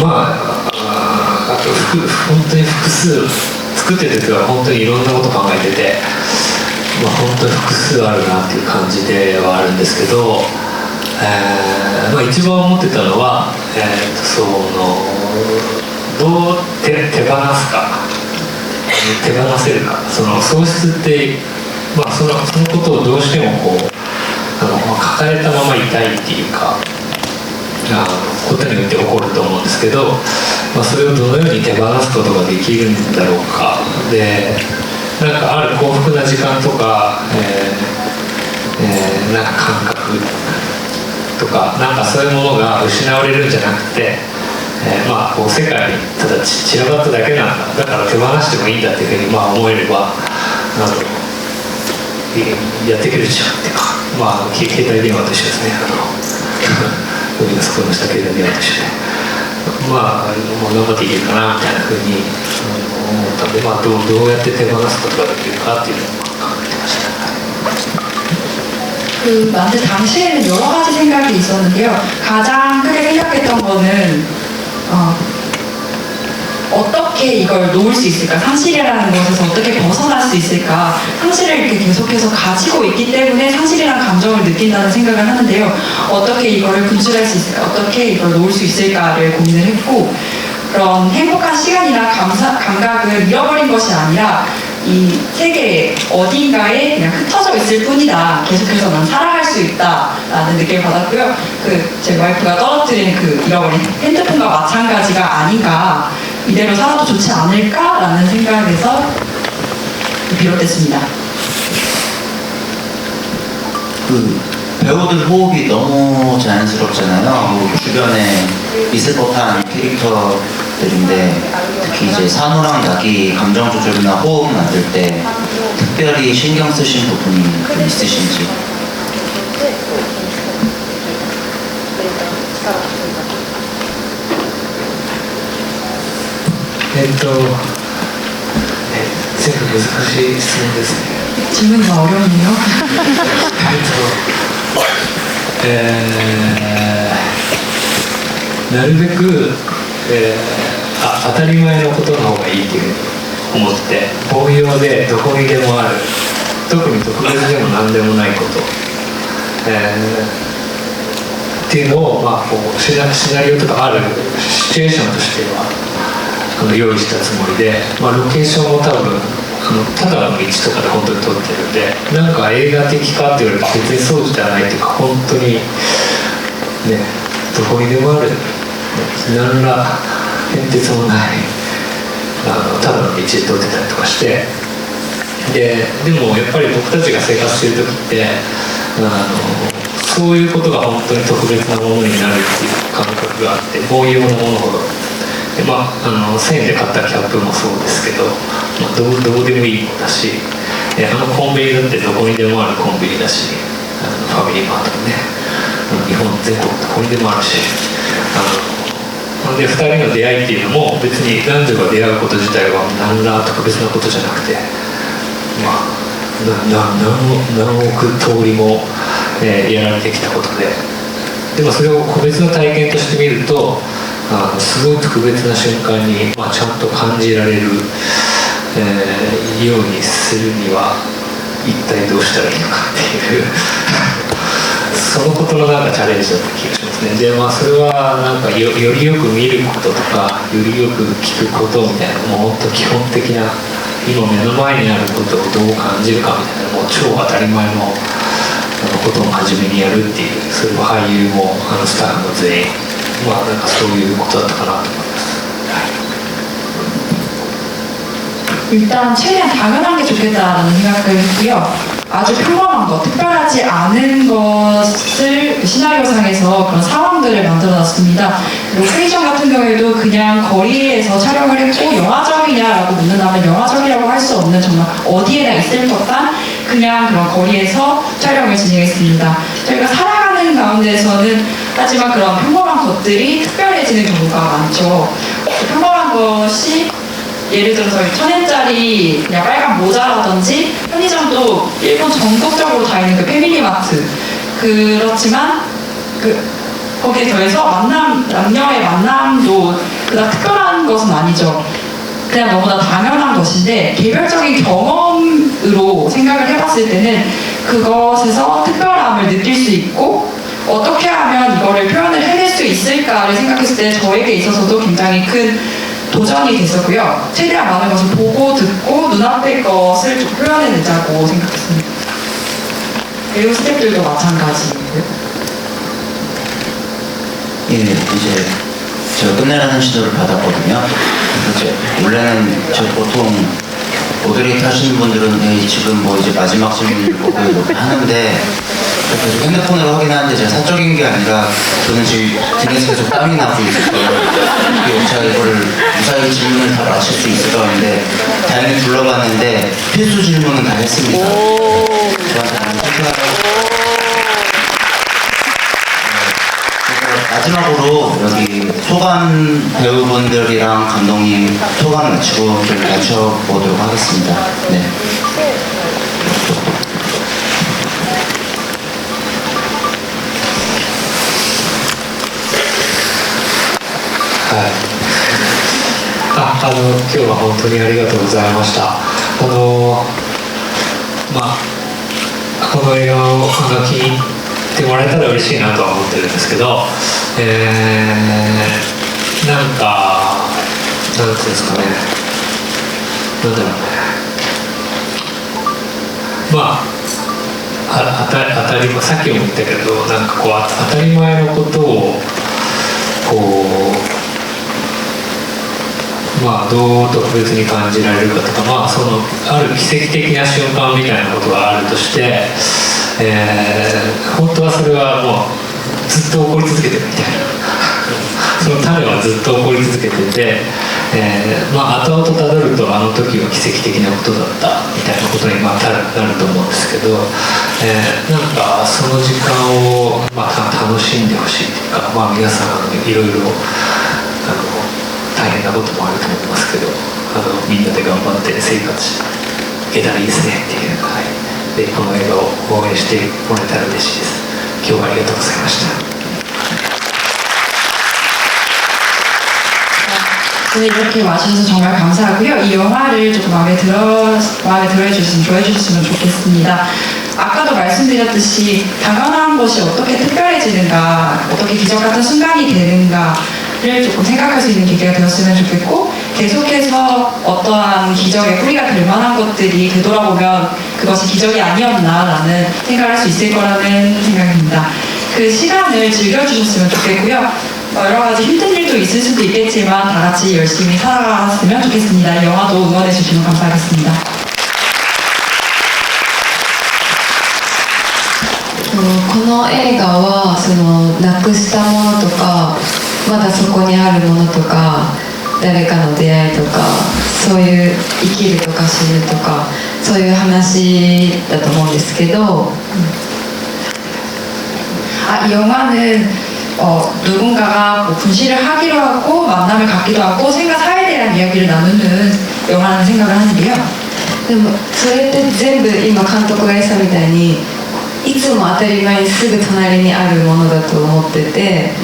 まあ本当に複数作ってる時は本当にいろんなこと考えてて、まあ、本当に複数あるなっていう感じではあるんですけど、まあ、一番思ってたのは、どう手放すか手放せるかその喪失って、まあ、そのことをどうしてもこう抱えたままいたいっていうかことによって起こると思うんですけど、まあ、それをどのように手放すことができるんだろうかでなんかある幸福な時間とか、なんか感覚とかなんかそういうものが失われるんじゃなくて、まあこう世界にただ散らばっただけなんだだから手放してもいいんだっていうふうにまあ思えればやっていけるでしょっていうか、まあ携帯電話と一緒ですね海がそこにした携帯電話と一緒でまあもう頑張っていけるかなみたいなふうに思ったんで、まあ、どうやって手放すことができるかっていうのを考えてました。그 만들 당시에는 여러 가지 생각이 있었는데요. 가장 크게 생각했던 거는 어떻게 이걸 놓을 수 있을까? 상실이라는 것에서 어떻게 벗어날 수 있을까? 상실을 이렇게 계속해서 가지고 있기 때문에 상실이라는 감정을 느낀다는 생각을 하는데요. 어떻게 이거를 분출할 수 있을까? 어떻게 이걸 놓을 수 있을까를 고민을 했고, 그런 행복한 시간이나 감각을 잃어버린 것이 아니라 이 세계 어딘가에 그냥 흩어져 있을 뿐이다. 계속해서 난 살아갈 수 있다라는 느낌을 받았고요. 제 와이프가 떨어뜨린 잃어버린 핸드폰과 마찬가지가 아닌가, 이대로 살아도 좋지 않을까라는 생각에서 비롯됐습니다. 배우들 호흡이 너무 자연스럽잖아요. 주변에 있을 법한 캐릭터들인데, 특히 이제 산호랑 낙이 감정 조절이나 호흡 만들 때 특별히 신경 쓰신 부분이 좀 있으신지.全部難しい質問ですね。 질문이 어렵네요. なるべく、当たり前のことの方がいいというふうに思って、凡庸でどこにでもある、特に特別でも何でもないこと、っていうのを、こうシナリオとかあるシチュエーションとしては用意したつもりで、ロケーションも多分ただの道とかで本当に撮ってるんで、なんか映画的かって言われると別にそうじゃないというか、本当にね、どこにでもある、何ら変哲もないただの道で撮ってたりとかして、でもやっぱり僕たちが生活してる時ってそういうことが本当に特別なものになるっていう感覚があって、凡庸なものほどで、1000円で買ったキャップもそうですけど、どうでもいいものだし、コンビニだってどこにでもあるコンビニだし、ファミリーマートもね、日本全国どこにでもあるし、で2人の出会いっていうのも別に男女が出会うこと自体は何ら特別なことじゃなくて、何億通りも、やられてきたことでもそれを個別の体験として見るとすごい特別な瞬間に、ちゃんと感じられる、ようにするには一体どうしたらいいのかっていうそのことのチャレンジだった気がしますね。でそれはよりよく見ることとかよりよく聞くことみたいな、もっと基本的な今目の前にあることをどう感じるかみたいな、もう超当たり前のことを真面目にやるっていう、それは俳優もスタッフも全員そういうことだったかなと思います。일단 최대한 당연한 게 좋겠다라는 생각을 했고요. 아주 평범한 것, 특별하지 않은 것을 시나리오상에서 그런 상황들을 만들어놨습니다. 그리고 프리전 같은 경우에도 그냥 거리에서 촬영을 했고, 영화적이냐라고 묻는다면 영화적이라고 할 수 없는 정말 어디에나 있을 법한 그냥 그런 거리에서 촬영을 진행했습니다. 저희가 살아가는 가운데서는 하지만 그런 평범한 것들이 특별해지는 경우가 많죠. 평범한 것이 예를 들어서 1000엔짜리 그냥 빨간 모자라든지, 편의점도 일본 전국적으로 다 있는 패밀리마트, 그렇지만 거기에 더해서 남녀의 만남도 그닥 특별한 것은 아니죠. 그냥 너무나 당연한 것인데, 개별적인 경험으로 생각을 해봤을 때는 그것에서 특별함을 느낄 수 있고, 어떻게 하면 이거를 표현을 해낼 수 있을까를 생각했을 때 저에게 있어서도 굉장히 큰 도전이 됐었고요. 최대한 많은 것을 보고 듣고 눈앞의 것을 좀 표현해내자고 생각했습니다. 배우 스태프들도 마찬가지고요. 예, 이제 제가 끝내라는 시도를 받았거든요. 이제 원래는 보통 모델이 타시는 분들은 지금 이제 마지막 질문을 보고 이렇게 하는데, 계속 핸드폰으로 확인하는데 제가 사적인 게 아니라 저는 지금 등에서 계속 땀이 나고 있어요. 제가 이거를 무사히 질문을 다 마칠 수 있을까 했는데 다행히 둘러봤는데 필수 질문은 다 했습니다. 저한테 너무 칭찬하고. 마지막으로 여기 소감, 배우분들이랑 감독님 소감 마치고 좀 맞춰보도록 하겠습니다. 네. 今日は本当にありがとうございました。この映画を気に入ってもらえたら嬉しいなとは思ってるんですけど、なんていうんですかね、なんだろうね、当たり前、さっきも言ったけど、なんかこう当たり前のことをこうどう特別に感じられるかとか、そのある奇跡的な瞬間みたいなことがあるとして、本当はそれはもうずっと起こり続けてるみたいなその種はずっと起こり続けてて、後々たどるとあの時は奇跡的なことだったみたいなことになると思うんですけど、なんかその時間を楽しんでほしいというか、皆さんいろいろ大変なこともあると思いますけど、みんなで頑張って生活いけたらいいですねっていう、でこの映画を応援してもらえたら嬉しいです。今日はありがとうございました。 오늘 이렇게 와주셔서 정말 감사하고요. 이 영화를 조금 마음에 들어주셨으면, 좋아해주셨으면 좋겠습니다. 아까도 말씀드렸듯이 당연한 것이 어떻게 특별해지는가, 어떻게 기적 같은 순간이 되는가를 조금 생각할 수 있는 계기가 되었으면 좋겠고, 계속해서 어떠한 기적의 뿌리가 될 만한 것들이 되돌아보면 그것이 기적이 아니었나라는 생각을 할 수 있을 거라는 생각입니다. 그 시간을 즐겨주셨으면 좋겠고요. 여러 가지 힘든 일도 있을 수도 있겠지만 다 같이 열심히 살아갔으면 좋겠습니다. 이 영화도 응원해 주시면 감사하겠습니다. この映画はそのなくしたものとかまだそこにあるものとか誰かの出会いとかそういう生きるとか死ぬとかそういう話だと思うんですけど、이 영화는 누군가가 뭐 분실을 하기도 하고 만남을 갖기도 하고 사회에 대한 이야기를 나누는 영화라는 생각을 하는데요. でもそれって全部今監督が言ったみたいにいつも当たり前にすぐ隣にあるものだと思ってて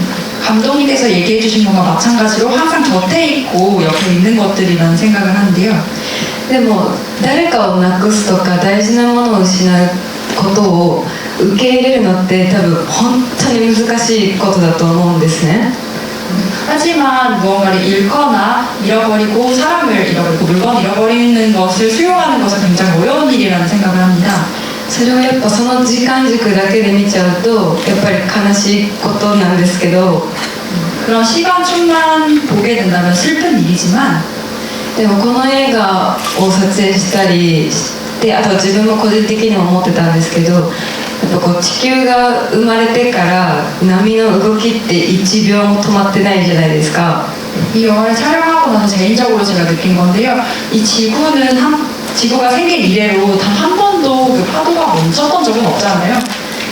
감독님께서 얘기해 주신 것과 마찬가지로 항상 곁에 있고 옆에 있는 것들이라는 생각을 하는데요. でも誰かをなくすとか大事なものを失うことを受け入れるのって多分本当に難しいことだと思うんですね。 하지만 무언가를 잃거나 잃어버리고 사람을 잃어버리고 물건을 잃어버리는 것을 수용하는 것은 굉장히 어려운 일이라는 생각을 합니다. それをやっぱその時間軸だけで見ちゃうとやっぱり悲しいことなんですけど 그런 시간축만 보게 된다면 슬픈 일이지만 でもこの映画を撮影したりしてあと自分も個人的にも思ってたんですけどやっぱこう地球が生まれてから波の動きって1秒も止まってないじゃないですか。 이 영화를 촬영하고 나서 개인적으로 제가 느낀 건데요. 이 지구가 생긴 이래로 단 한 번도 그 파도가 멈췄던 적은 없잖아요.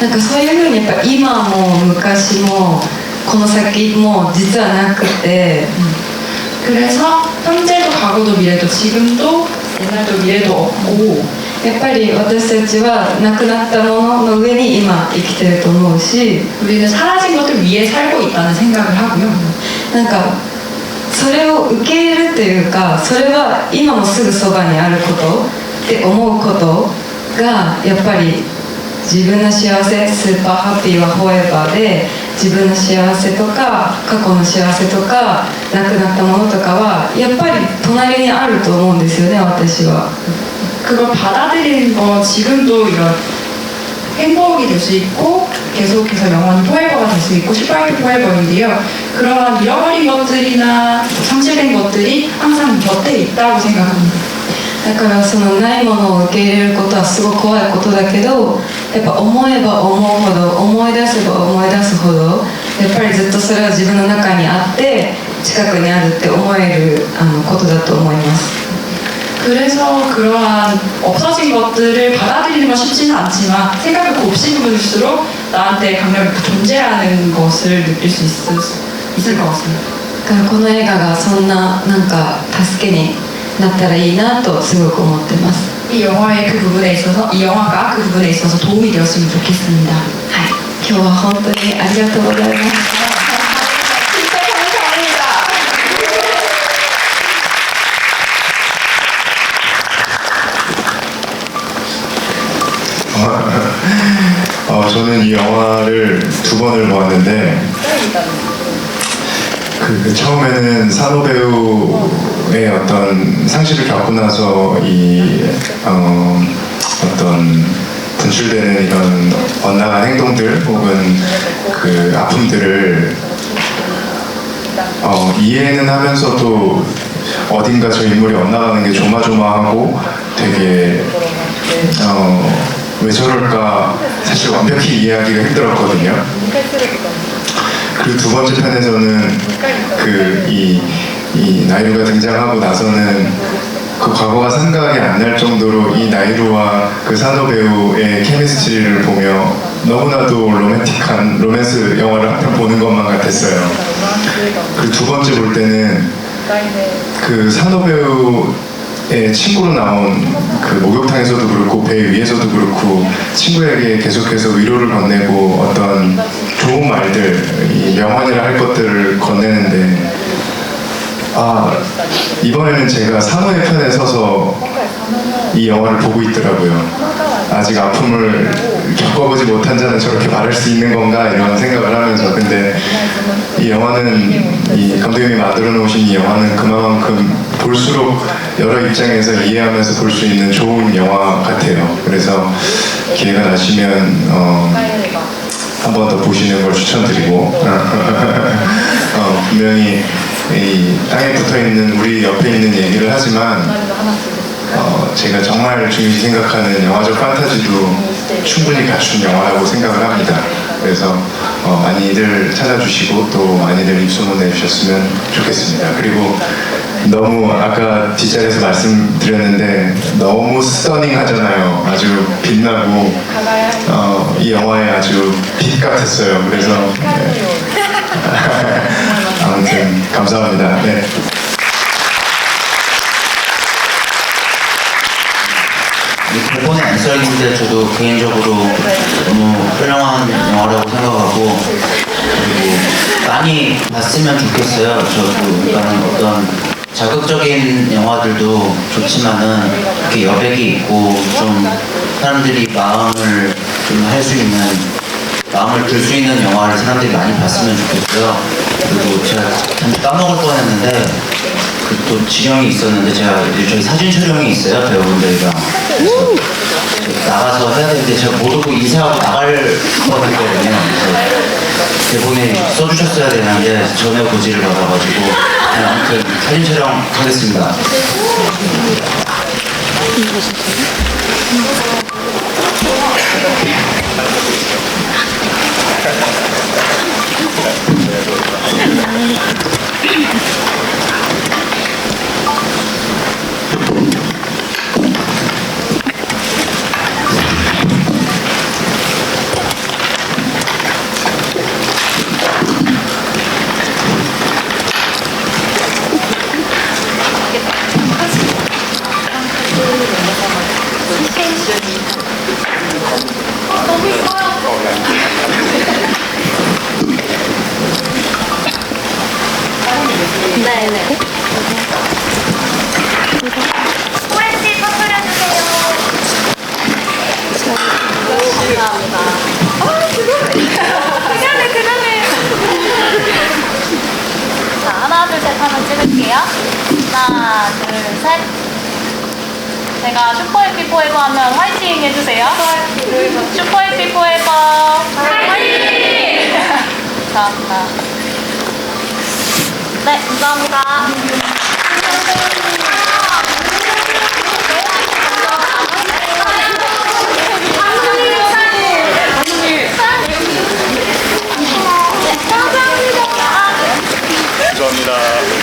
なんかそういうふうにやっぱ今も昔もこの先も実はなくて 그래서 현재도 과거도 미래도 지금도 옛날도 미래도 없고 やっぱり私たちは亡くなったものの上に今生きてると思うし 우리는 사라진 것들 위에 살고 있다는 생각을 하고요. なんかそれを受け入れるというかそれは今もすぐそばにあることって思うことがやっぱり自分の幸せスーパーハッピーはフォーエバーで自分の幸せとか過去の幸せとか亡くなったものとかはやっぱり隣にあると思うんですよね私は。 그걸 받아들이는 거 지금도 이런 행복이 될 수 있고 계속해서 영원히 포에버가 될 수 있고 슈퍼하이피 포에버인데요. 그러한 잃어버린 것들이나 상실된 것들이 항상 곁에 있다고 생각합니다. だからそのないものを受け入れることはすごく怖いことだけどやっぱ思えば思うほど思い出せば思い出すほどやっぱりずっとそれは自分の中にあって近くにあるって思えることだと思います。 그래서 그러한 없어진 것들을 받아들이는 건 쉽지는 않지만 생각을 곱씹을수록 나한테 강력 있게 존재하는 것을 느낄 수 있을 것 같습니다. だからこの映画がそんななんか助けになったらいいなとすごく思ってます。 이 영화의 그 부분에 있어서 이 영화가 그 부분에 있어서 도움이 되었으면 좋겠습니다. はい、今日は本当にありがとうございます。 저는 이 영화를 2번을 보았는데 처음에는 산호 배우의 어떤 상실을 겪고 나서 어떤 분출되는 이런 엇나간 행동들 혹은 그 아픔들을 이해는 하면서도 어딘가 저 인물이 엇나가는 게 조마조마하고 되게 왜 저럴까 사실 완벽히 이해하기가 힘들었거든요. 그리고 2번째 편에서는 이 나이루가 등장하고 나서는 그 과거가 생각이 안 날 정도로 이 나이루와 그 산호 배우의 케미스트리를 보며 너무나도 로맨틱한 로맨스 영화를 한 편 보는 것만 같았어요. 그리고 2번째 볼 때는 그 산호 배우의 친구로 나온 그 목욕탕에서도 그렇고 배 위에서도 그렇고 친구에게 계속해서 위로를 건네고 어떤 좋은 말들, 이 명언이라 할 것들을 건네는데 이번에는 제가 산호의 편에 서서 이 영화를 보고 있더라고요. 아직 아픔을 겪어보지 못한 자는 저렇게 말할 수 있는 건가 이런 생각을 하면서 근데 이 영화는 이 감독님이 만들어 놓으신 이 영화는 그만큼 볼수록 여러 입장에서 이해하면서 볼 수 있는 좋은 영화 같아요. 그래서 기회가 나시면 한 번 더 보시는 걸 추천드리고 분명히 이 땅에 붙어있는 우리 옆에 있는 얘기를 하지만 제가 정말 중요시 생각하는 영화적 판타지도 충분히 갖춘 영화라고 생각을 합니다. 그래서 많이들 찾아주시고 또 많이들 입소문 내주셨으면 좋겠습니다. 그리고 너무 아까 뒷자리에서 말씀드렸는데 너무 스터닝하잖아요. 아주 빛나고 이 영화에 아주 빛 같았어요. 그래서 아무튼 감사합니다. 네. 대본에 안 써있는데 저도 개인적으로 너무 훌륭한 영화라고 생각하고 그리고 많이 봤으면 좋겠어요. 저도 그러니까 어떤 자극적인 영화들도 좋지만은 이렇게 여백이 있고 좀 사람들이 마음을 좀 할 수 있는 마음을 들 수 있는 영화를 사람들이 많이 봤으면 좋겠고요. 그리고 제가 잠시 까먹을 뻔했는데 또 지령이 있었는데 제가 이제 저희 사진 촬영이 있어요 배우분들이랑 그래서 나가서 해야 되는데 제가 모르고 인사하고 나갈 뻔했거든요. 그래서 대본에 써주셨어야 되는데 전에 고지를 받아가지고 아무튼 사진 촬영 하겠습니다. 네네. 오렌지 터뜨려주세요. 감사합니다. 그다음에. 자, 하나, 둘, 셋 하면 찍을게요. 하나, 둘, 셋. 제가 슈퍼해피 포에버 하면 화이팅 해주세요. 슈퍼해피 포에버. 화이팅! 감사합니다. 네, 감사합니다. 감사합니다.